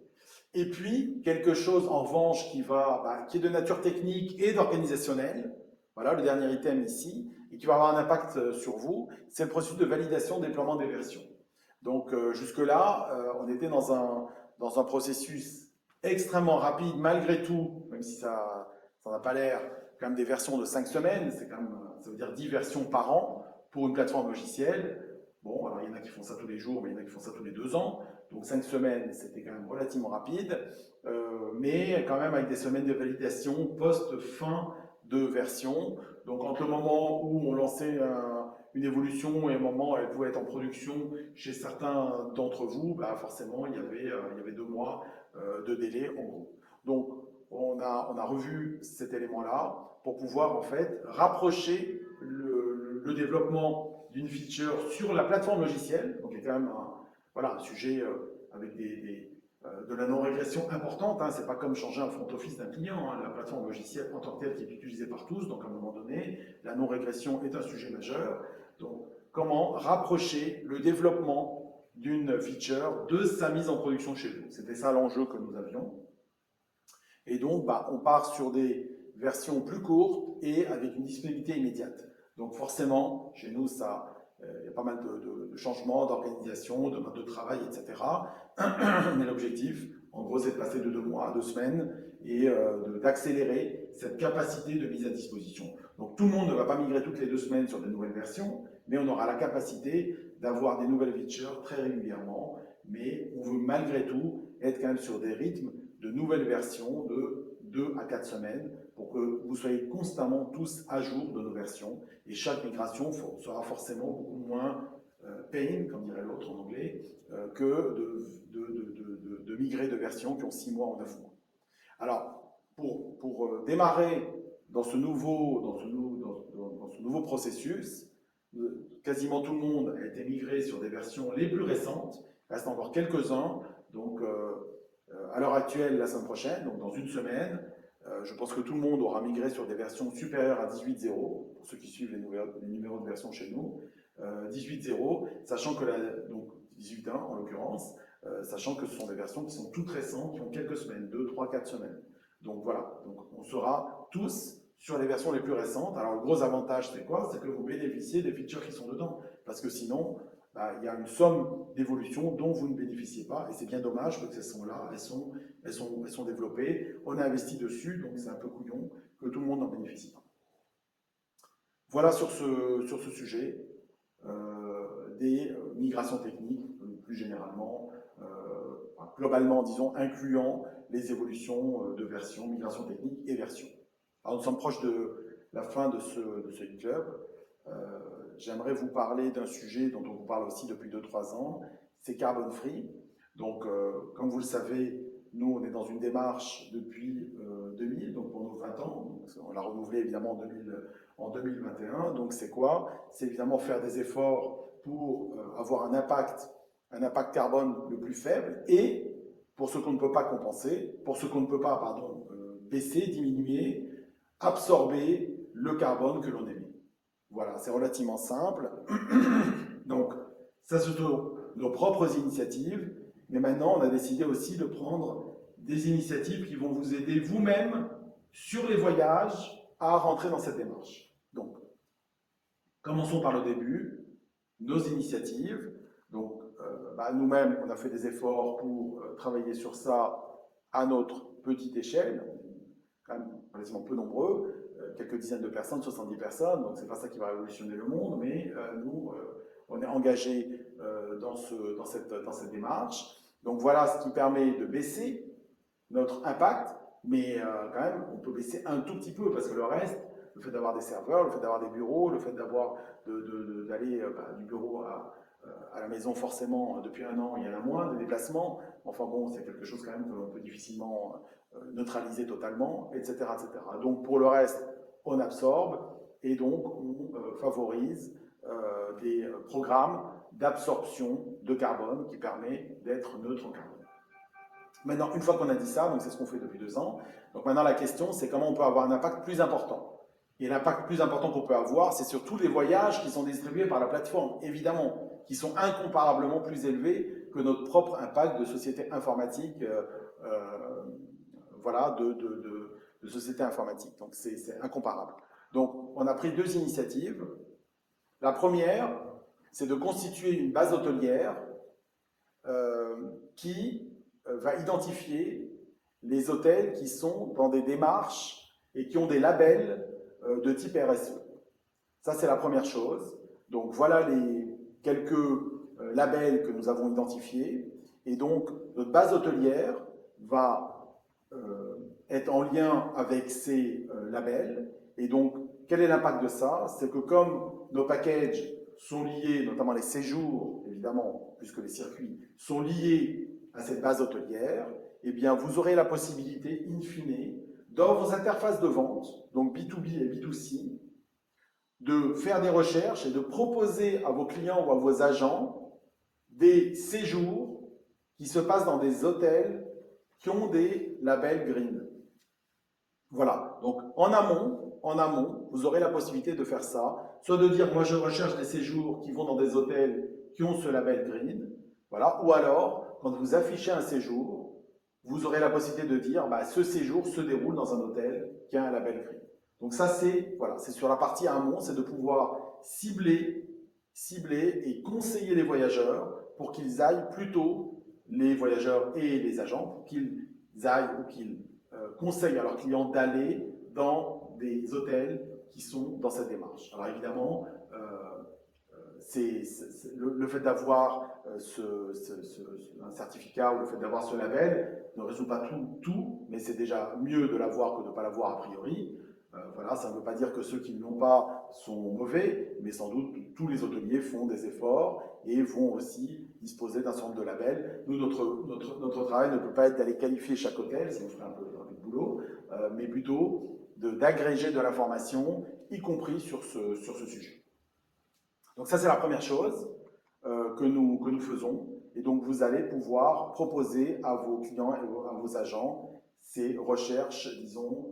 Et puis, quelque chose en revanche qui est de nature technique et organisationnelle, voilà le dernier item ici, et qui va avoir un impact sur vous, c'est le processus de validation, déploiement des versions. Donc jusque-là, on était dans un processus extrêmement rapide, malgré tout, même si ça n'a pas l'air, quand même des versions de 5 semaines, c'est quand même, ça veut dire 10 versions par an pour une plateforme logicielle. Bon, alors il y en a qui font ça tous les jours, mais il y en a qui font ça tous les 2 ans. Donc 5 semaines, c'était quand même relativement rapide, mais quand même avec des semaines de validation post-fin de version. Donc entre le moment où on lançait une évolution et le moment où elle pouvait être en production chez certains d'entre vous, bah forcément il y avait 2 mois de délai en gros. Donc on a revu cet élément-là pour pouvoir en fait rapprocher le développement d'une feature sur la plateforme logicielle, donc il y a quand même un sujet avec de la non-régression importante, hein. C'est pas comme changer un front office d'un client, hein. La plateforme logicielle en tant que telle qui est utilisée par tous, donc à un moment donné, la non-régression est un sujet majeur. Donc comment rapprocher le développement d'une feature de sa mise en production chez vous. C'était ça l'enjeu que nous avions. Et donc, on part sur des versions plus courtes et avec une disponibilité immédiate. Donc forcément, chez nous, il y a pas mal de changements, d'organisation, de mode de travail, etc. Mais l'objectif, en gros, c'est de passer de 2 mois à 2 semaines et d'accélérer cette capacité de mise à disposition. Donc tout le monde ne va pas migrer toutes les 2 semaines sur de nouvelles versions, mais on aura la capacité d'avoir des nouvelles features très régulièrement. Mais on veut malgré tout être quand même sur des rythmes de nouvelles versions de 2 à 4 semaines pour que vous soyez constamment tous à jour de nos versions. Et chaque migration sera forcément beaucoup moins pain, comme dirait l'autre en anglais, que de migrer de versions qui ont 6 mois ou 9 mois. Alors, pour démarrer dans ce nouveau processus, quasiment tout le monde a été migré sur des versions les plus récentes. Il reste encore quelques-uns. Donc, à l'heure actuelle, la semaine prochaine, donc dans une semaine, je pense que tout le monde aura migré sur des versions supérieures à 18.0, pour ceux qui suivent les numéros de version chez nous. 18.0, sachant que donc 18.1 en l'occurrence, sachant que ce sont des versions qui sont toutes récentes, qui ont quelques semaines, 2, 3, 4 semaines. Donc voilà, donc on sera tous sur les versions les plus récentes. Alors le gros avantage, c'est quoi? C'est que vous bénéficiez des features qui sont dedans. Parce que sinon, il y a une somme d'évolutions dont vous ne bénéficiez pas. Et c'est bien dommage parce qu'elles sont là, elles sont développées. On a investi dessus, donc c'est un peu couillon que tout le monde n'en bénéficie pas. Voilà sur ce sujet des migrations techniques, plus généralement, globalement, disons, incluant les évolutions de versions, migrations techniques et versions. Alors nous sommes proches de la fin de ce e-club. J'aimerais vous parler d'un sujet dont on vous parle aussi depuis 2-3 ans, c'est Carbon Free. Donc, comme vous le savez, nous, on est dans une démarche depuis 2000, donc pour nos 20 ans. Donc, on l'a renouvelé évidemment en 2021. Donc, c'est quoi? C'est évidemment faire des efforts pour avoir un impact carbone le plus faible et pour ce qu'on ne peut pas compenser, pour ce qu'on ne peut pas, baisser, diminuer, absorber le carbone que l'on émet. Voilà, c'est relativement simple. Donc, ça se trouve nos propres initiatives, mais maintenant, on a décidé aussi de prendre des initiatives qui vont vous aider vous-même sur les voyages à rentrer dans cette démarche. Donc, commençons par le début, nos initiatives. Donc, nous-mêmes, on a fait des efforts pour travailler sur ça à notre petite échelle, quand même relativement peu nombreux, quelques dizaines de personnes, 70 personnes, donc c'est pas ça qui va révolutionner le monde, mais nous, on est engagés dans cette démarche. Donc voilà ce qui permet de baisser notre impact, mais quand même, on peut baisser un tout petit peu, parce que le reste, le fait d'avoir des serveurs, le fait d'avoir des bureaux, le fait d'aller du bureau à la maison, forcément, depuis un an, il y en a moins de déplacements. Enfin bon, c'est quelque chose quand même que l'on peut difficilement neutraliser totalement, etc., etc. Donc pour le reste, on absorbe et donc on favorise des programmes d'absorption de carbone qui permet d'être neutre en carbone. Maintenant, une fois qu'on a dit ça, donc c'est ce qu'on fait depuis 2 ans, donc maintenant la question c'est comment on peut avoir un impact plus important. Et l'impact plus important qu'on peut avoir, c'est sur tous les voyages qui sont distribués par la plateforme, évidemment, qui sont incomparablement plus élevés que notre propre impact de société informatique, voilà, de société informatique. Donc c'est incomparable. Donc on a pris 2 initiatives. La première, c'est de constituer une base hôtelière qui va identifier les hôtels qui sont dans des démarches et qui ont des labels de type RSE. Ça, c'est la première chose. Donc, voilà les quelques labels que nous avons identifiés. Et donc, notre base hôtelière va être en lien avec ces labels. Et donc, quel est l'impact de ça? C'est que comme nos packages sont liés, notamment les séjours, évidemment, puisque les circuits sont liés à cette base hôtelière, eh bien, vous aurez la possibilité, in fine, dans vos interfaces de vente, donc B2B et B2C, de faire des recherches et de proposer à vos clients ou à vos agents des séjours qui se passent dans des hôtels qui ont des labels green. Voilà, donc en amont, vous aurez la possibilité de faire ça, soit de dire, moi je recherche des séjours qui vont dans des hôtels qui ont ce label green, voilà, ou alors, quand vous affichez un séjour, vous aurez la possibilité de dire, bah, ce séjour se déroule dans un hôtel qui a un label green. Donc ça, c'est voilà, sur la partie amont, c'est de pouvoir cibler et conseiller les voyageurs pour qu'ils aillent plutôt, les voyageurs et les agents, pour qu'ils aillent ou qu'ils conseillent à leurs clients d'aller dans des hôtels qui sont dans cette démarche. Alors évidemment, le fait d'avoir un certificat ou le fait d'avoir ce label ne résout pas tout, mais c'est déjà mieux de l'avoir que de ne pas l'avoir a priori. Voilà, ça ne veut pas dire que ceux qui ne l'ont pas sont mauvais, mais sans doute tous les hôteliers font des efforts et vont aussi disposer d'un certain nombre de labels. Nous, notre travail ne peut pas être d'aller qualifier chaque hôtel, sinon on ferait un peu de boulot, mais plutôt d'agréger de l'information, y compris sur ce sujet. Donc ça, c'est la première chose que nous faisons. Et donc, vous allez pouvoir proposer à vos clients et à vos agents ces recherches, disons,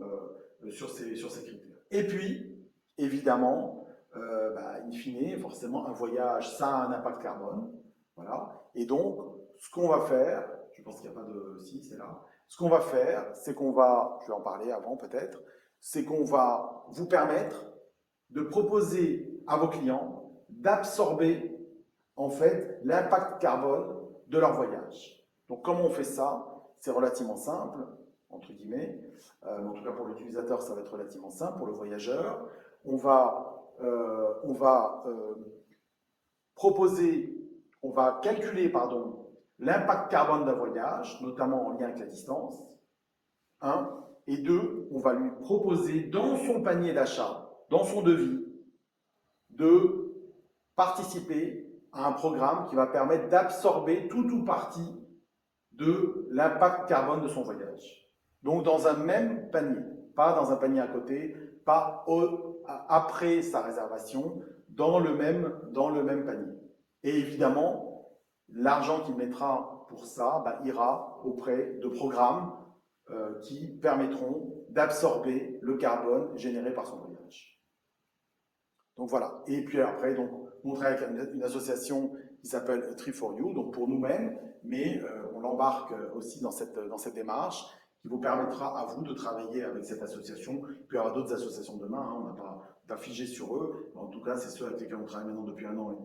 sur ces critères. Et puis, évidemment, in fine, forcément, un voyage, ça a un impact carbone. Voilà. Et donc, ce qu'on va faire, je pense qu'il n'y a pas de... Si, c'est là. Ce qu'on va faire, c'est qu'on va, je vais en parler avant peut-être, c'est qu'on va vous permettre de proposer à vos clients d'absorber en fait l'impact carbone de leur voyage. Donc comment on fait ça? C'est relativement simple, entre guillemets, en tout cas pour l'utilisateur ça va être relativement simple, pour le voyageur. On va calculer l'impact carbone d'un voyage, notamment en lien avec la distance, 1, et 2, on va lui proposer dans son panier d'achat, dans son devis, de participer à un programme qui va permettre d'absorber tout ou partie de l'impact carbone de son voyage. Donc dans un même panier, pas dans un panier à côté, pas après sa réservation, dans le même panier. Et évidemment, l'argent qu'il mettra pour ça ira auprès de programmes qui permettront d'absorber le carbone généré par son voyage. Donc voilà. Et puis après, donc, on travaille avec une association qui s'appelle Tree4You, donc pour nous-mêmes, mais on l'embarque aussi dans cette démarche qui vous permettra à vous de travailler avec cette association. Il peut y avoir d'autres associations demain, hein, on n'a pas d'affigé sur eux, mais en tout cas, c'est ceux avec lesquels on travaille maintenant depuis un an et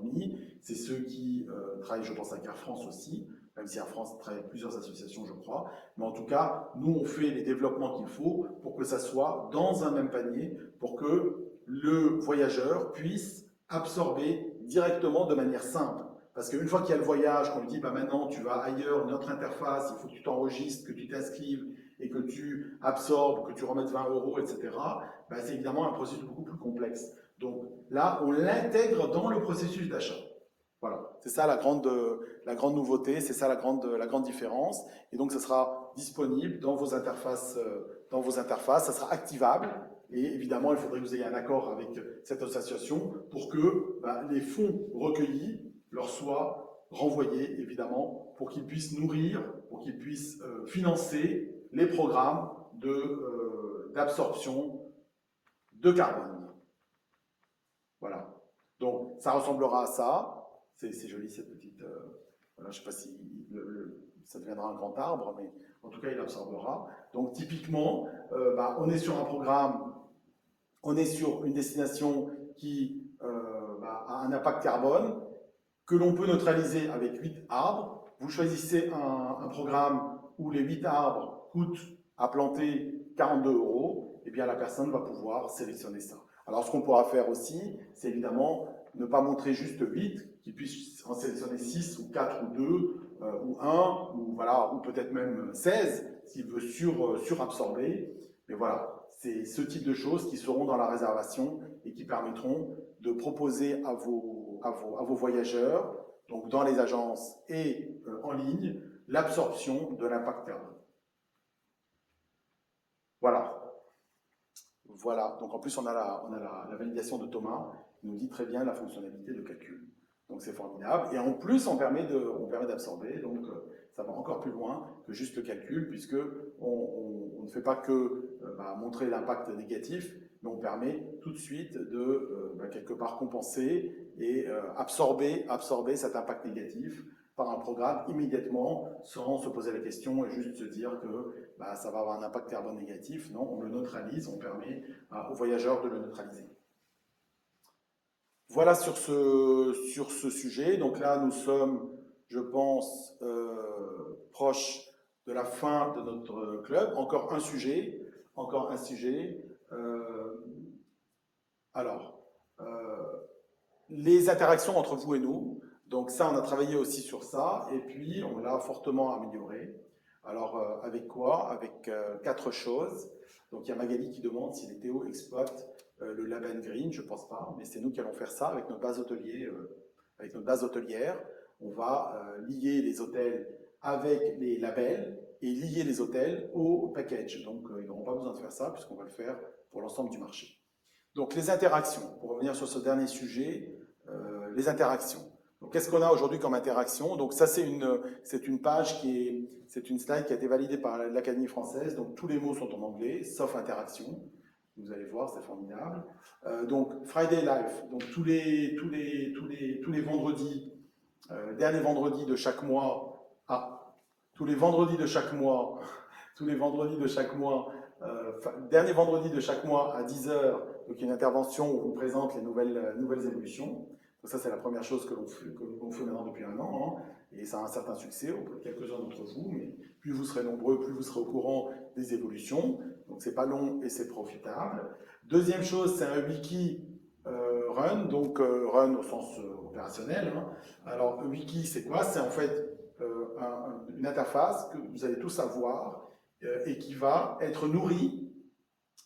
demi. C'est ceux qui travaillent, je pense, avec Air France aussi, même si Air France travaille avec plusieurs associations, je crois. Mais en tout cas, nous, on fait les développements qu'il faut pour que ça soit dans un même panier, pour que le voyageur puisse absorber directement de manière simple. Parce qu'une fois qu'il y a le voyage, qu'on lui dit maintenant tu vas ailleurs, notre interface, il faut que tu t'enregistres, que tu t'inscrives, et que tu absorbes, que tu remettes 20 euros, etc., bah, c'est évidemment un processus beaucoup plus complexe. Donc là, on l'intègre dans le processus d'achat. Voilà, c'est ça la grande nouveauté, c'est ça la grande différence. Et donc, ça sera disponible dans vos interfaces, ça sera activable. Et évidemment, il faudrait que vous ayez un accord avec cette association pour que bah, les fonds recueillis leur soient renvoyés, évidemment, pour qu'ils puissent nourrir, pour qu'ils puissent financer les programmes d'absorption de carbone. Voilà. Donc, ça ressemblera à ça. C'est joli cette petite. Voilà, je ne sais pas si ça deviendra un grand arbre, mais en tout cas, il absorbera. Donc, typiquement, bah, on est sur un programme, on est sur une destination qui bah, a un impact carbone que l'on peut neutraliser avec 8 arbres. Vous choisissez un programme où les 8 arbres coûtent à planter 42 euros, et bien la personne va pouvoir sélectionner ça. Alors, ce qu'on pourra faire aussi, c'est évidemment ne pas montrer juste 8, qu'il puisse en sélectionner 6 ou 4 ou 2 ou 1 ou, voilà, ou peut-être même 16 s'il veut surabsorber. Mais voilà, c'est ce type de choses qui seront dans la réservation et qui permettront de proposer à vos voyageurs, donc dans les agences et en ligne, l'absorption de l'impact carbone. Voilà. Voilà, donc en plus on a la validation de Thomas, qui nous dit très bien la fonctionnalité de calcul. Donc c'est formidable. Et en plus on permet d'absorber, donc ça va encore plus loin que juste le calcul, puisque on ne fait pas que montrer l'impact négatif, mais on permet tout de suite de quelque part compenser et absorber cet impact négatif par un programme immédiatement, sans se poser la question et juste se dire que ça va avoir un impact carbone négatif. Non, on le neutralise, on permet aux voyageurs de le neutraliser. Voilà sur ce sujet. Donc là, nous sommes, je pense, proches de la fin de notre club. Encore un sujet. Les interactions entre vous et nous. Donc ça, on a travaillé aussi sur ça, et puis on l'a fortement amélioré. Alors, avec quoi? Avec 4 choses. Donc il y a Magali qui demande si les Théo exploitent le label Green. Je ne pense pas, mais c'est nous qui allons faire ça avec notre base hôtelière. On va lier les hôtels avec les labels et lier les hôtels au package. Donc ils n'auront pas besoin de faire ça, puisqu'on va le faire pour l'ensemble du marché. Donc les interactions, pour revenir sur ce dernier sujet, les interactions. Donc qu'est-ce qu'on a aujourd'hui comme interaction? Donc ça c'est une page c'est une slide qui a été validée par l'Académie française, donc tous les mots sont en anglais, sauf interaction. Vous allez voir, c'est formidable. Donc Friday Life, donc tous les vendredis, dernier vendredi de chaque mois, dernier vendredi de chaque mois à 10h, donc une intervention où on présente les nouvelles évolutions. Donc ça, c'est la première chose que l'on fait maintenant depuis un an, hein, et ça a un certain succès auprès de quelques-uns d'entre vous, mais plus vous serez nombreux, plus vous serez au courant des évolutions. Donc c'est pas long et c'est profitable. Deuxième chose, c'est un wiki run, donc run au sens opérationnel. Hein. Alors, un wiki, c'est quoi? C'est en fait une interface que vous allez tous avoir et qui va être nourrie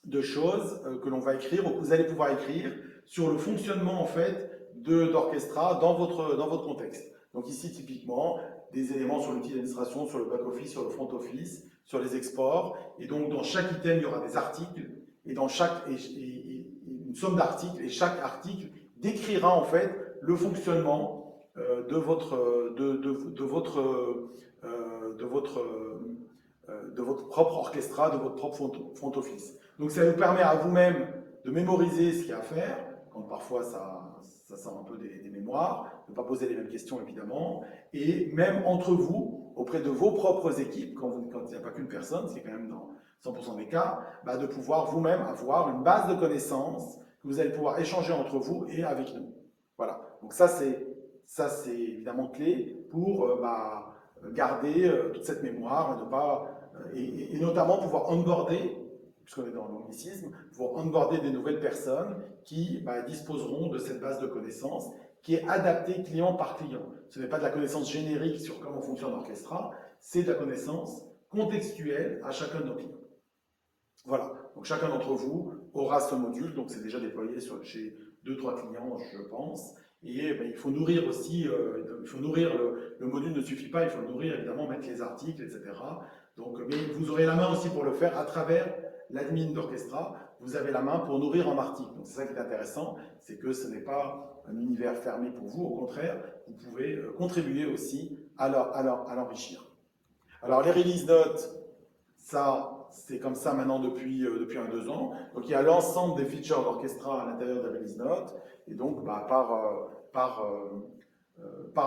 de choses que l'on va écrire ou que vous allez pouvoir écrire sur le fonctionnement en fait d'Orchestra dans votre contexte. Donc ici, typiquement, des éléments sur l'outil d'administration, sur le back-office, sur le front-office, sur les exports. Et donc, dans chaque item, il y aura des articles, et dans une somme d'articles, et chaque article décrira en fait le fonctionnement de votre propre orchestra, de votre propre front-office. Donc, ça vous permet à vous-même de mémoriser ce qu'il y a à faire, quand parfois ça sort un peu des mémoires, de ne pas poser les mêmes questions évidemment, et même entre vous, auprès de vos propres équipes, quand il n'y a pas qu'une personne, c'est quand même dans 100% des cas, de pouvoir vous-même avoir une base de connaissances que vous allez pouvoir échanger entre vous et avec nous. Voilà, donc ça c'est évidemment clé pour garder toute cette mémoire et, ne pas, et notamment pouvoir onboarder, puisqu'on est dans l'anglicisme, pour onboarder des nouvelles personnes qui disposeront de cette base de connaissances qui est adaptée client par client. Ce n'est pas de la connaissance générique sur comment fonctionne l'orchestra, c'est de la connaissance contextuel à chacun de nos clients. Voilà, donc chacun d'entre vous aura ce module, donc c'est déjà déployé chez 2-3 clients, je pense. Et il faut nourrir aussi, il faut nourrir le module ne suffit pas, il faut le nourrir évidemment, mettre les articles, etc. Donc, mais vous aurez la main aussi pour le faire à travers l'admin d'Orchestra. Vous avez la main pour nourrir en article. Donc c'est ça qui est intéressant, c'est que ce n'est pas un univers fermé pour vous, au contraire, vous pouvez contribuer aussi à l'enrichir. Alors les release notes, ça, c'est comme ça maintenant depuis 1-2 ans. Donc il y a l'ensemble des features d'Orchestra à l'intérieur des release notes. Et donc par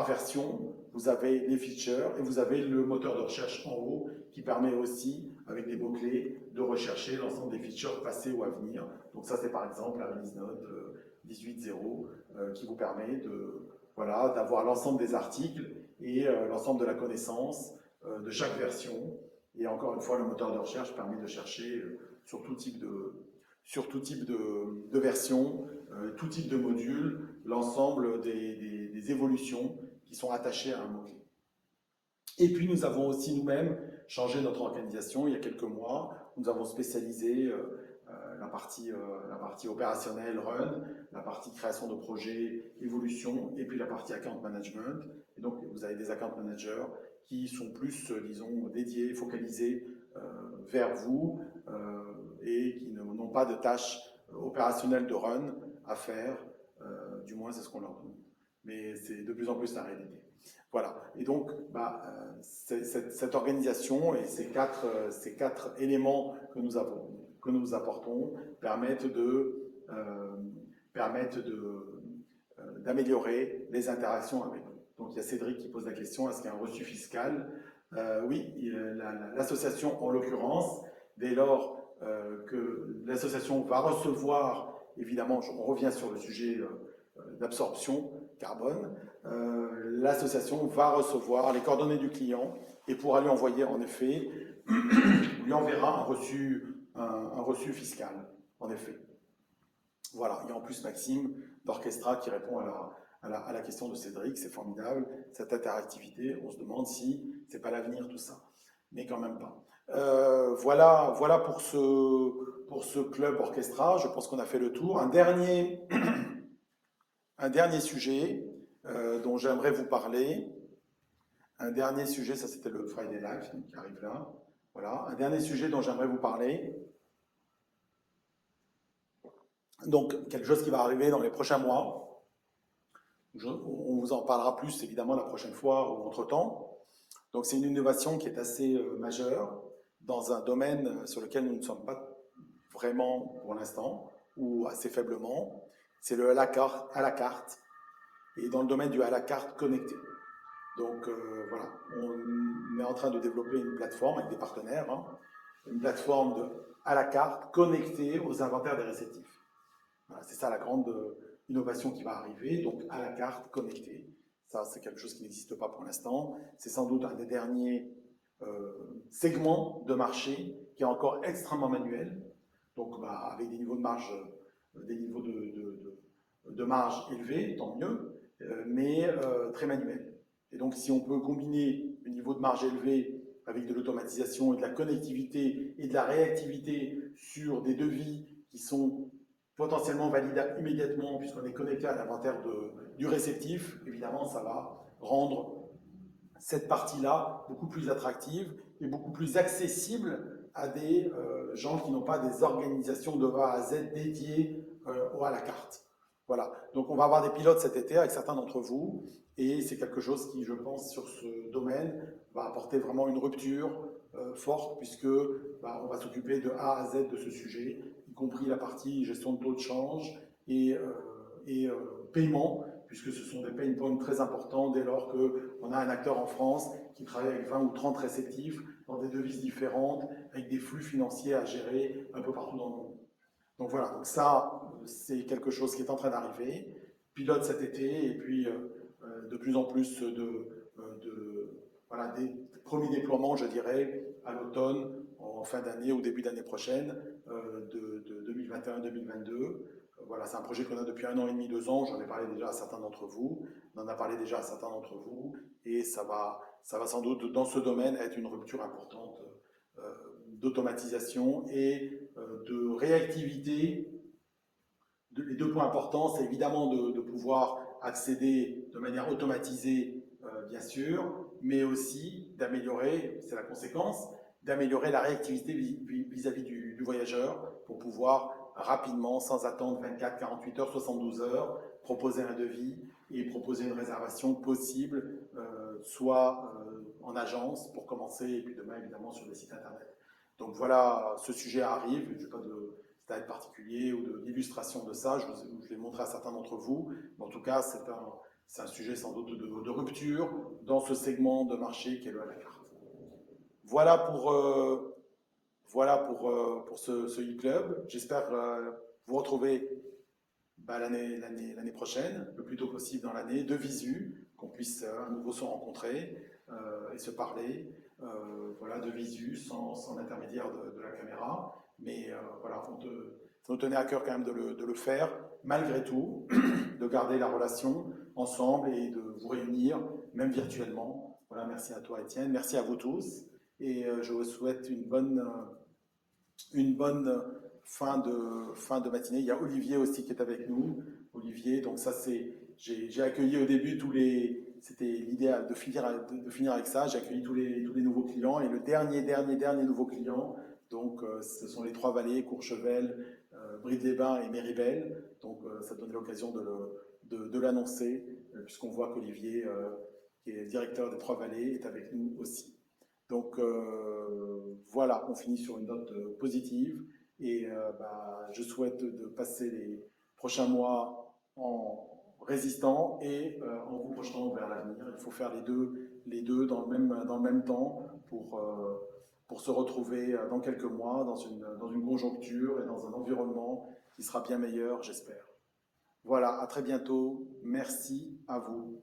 version, vous avez les features et vous avez le moteur de recherche en haut qui permet aussi, avec des mots-clés, de rechercher l'ensemble des features passées ou à venir. Donc ça, c'est par exemple la release note 18.0 qui vous permet d'avoir l'ensemble des articles et l'ensemble de la connaissance de chaque version. Et encore une fois, le moteur de recherche permet de chercher sur tout type de version, tout type de module, l'ensemble des évolutions qui sont attachées à un mot-clé. Et puis nous avons aussi nous-mêmes changé notre organisation il y a quelques mois. Nous avons spécialisé la partie opérationnelle, run, la partie création de projets, évolution, et puis la partie account management. Et donc vous avez des account managers qui sont plus, disons, dédiés, focalisés vers vous et qui n'ont pas de tâches opérationnelles de run à faire, du moins c'est ce qu'on leur demande. Mais c'est de plus en plus la réalité. Voilà, et donc cette organisation et ces quatre éléments que nous apportons permettent d'améliorer les interactions avec vous. Donc il y a Cédric qui pose la question, est-ce qu'il y a un reçu fiscal? Oui, l'association en l'occurrence, dès lors que l'association va recevoir, évidemment, on revient sur le sujet d'absorption carbone, l'association va recevoir les coordonnées du client et pourra lui envoyer en effet, lui enverra un reçu fiscal, en effet. Voilà, il y a en plus Maxime d'Orchestra qui répond à la question de Cédric, c'est formidable, cette interactivité, on se demande si c'est pas l'avenir tout ça, mais quand même pas. Voilà pour ce club Orchestra, je pense qu'on a fait le tour. Un dernier sujet dont j'aimerais vous parler, un dernier sujet, ça c'était le Friday Live qui arrive là, voilà, un dernier sujet dont j'aimerais vous parler, donc quelque chose qui va arriver dans les prochains mois, on vous en parlera plus évidemment la prochaine fois ou entre-temps. Donc c'est une innovation qui est assez majeure dans un domaine sur lequel nous ne sommes pas vraiment pour l'instant, ou assez faiblement, c'est le à la carte, et dans le domaine du à la carte connecté. Donc voilà, on est en train de développer une plateforme avec des partenaires, une plateforme de à la carte connectée aux inventaires des réceptifs. Voilà, c'est ça la grande innovation qui va arriver, donc à la carte connectée. Ça, c'est quelque chose qui n'existe pas pour l'instant. C'est sans doute un des derniers segments de marché qui est encore extrêmement manuel, donc avec des niveaux de marge, de marge élevés, tant mieux, mais très manuel. Et donc, si on peut combiner le niveau de marge élevé avec de l'automatisation et de la connectivité et de la réactivité sur des devis qui sont potentiellement validables immédiatement puisqu'on est connecté à l'inventaire du réceptif, évidemment, ça va rendre cette partie-là beaucoup plus attractive et beaucoup plus accessible à des gens qui n'ont pas des organisations de A à Z dédiées à la carte. Voilà, donc on va avoir des pilotes cet été avec certains d'entre vous, et c'est quelque chose qui, je pense, sur ce domaine, va apporter vraiment une rupture forte, puisque on va s'occuper de A à Z de ce sujet, y compris la partie gestion de taux de change et paiement, puisque ce sont des pain points très importants dès lors qu'on a un acteur en France qui travaille avec 20 ou 30 réceptifs dans des devises différentes, avec des flux financiers à gérer un peu partout dans le monde. Donc voilà, donc ça, c'est quelque chose qui est en train d'arriver, pilote cet été, et puis de plus en plus des premiers déploiements, je dirais, à l'automne, en fin d'année ou début d'année prochaine, de 2021-2022. Voilà, c'est un projet qu'on a depuis 1 an et demi, 2 ans, j'en ai parlé déjà à certains d'entre vous, on en a parlé déjà à certains d'entre vous, et ça va sans doute, dans ce domaine, être une rupture importante d'automatisation et de réactivité. Les deux points importants, c'est évidemment de pouvoir accéder de manière automatisée, bien sûr, mais aussi d'améliorer, c'est la conséquence, d'améliorer la réactivité vis-à-vis du voyageur pour pouvoir rapidement, sans attendre 24, 48 heures, 72 heures, proposer un devis et proposer une réservation possible, soit en agence pour commencer, et puis demain évidemment sur les sites internet. Donc voilà, ce sujet arrive, je n'ai pas de slide particulier ou d'illustration de ça, je l'ai montré à certains d'entre vous, mais en tout cas c'est un sujet sans doute de rupture dans ce segment de marché qu'est le à la carte. Voilà pour ce e-club. J'espère vous retrouver l'année prochaine, le plus tôt possible dans l'année, de visu, qu'on puisse à nouveau se rencontrer et se parler, voilà, de visu, sans l'intermédiaire de la caméra. Mais voilà, ça nous tenait à cœur quand même de le faire, malgré tout, de garder la relation ensemble et de vous réunir, même virtuellement. Voilà, merci à toi Étienne, merci à vous tous, et je vous souhaite une bonne fin de matinée. Il y a Olivier aussi qui est avec nous. Olivier, donc ça c'est, j'ai accueilli au début c'était l'idée de finir avec ça. J'ai accueilli tous les nouveaux clients et le dernier nouveau client, donc ce sont les Trois-Vallées, Courchevel, Bride-les-Bains et Méribel. Donc ça donne l'occasion de l'annoncer puisqu'on voit qu'Olivier, qui est le directeur des Trois-Vallées, est avec nous aussi. Donc voilà, on finit sur une note positive et je souhaite de passer les prochains mois en résistant et en vous projetant vers l'avenir. Il faut faire les deux dans le même temps pour se retrouver dans quelques mois dans une conjoncture et dans un environnement qui sera bien meilleur, j'espère. Voilà, à très bientôt. Merci à vous.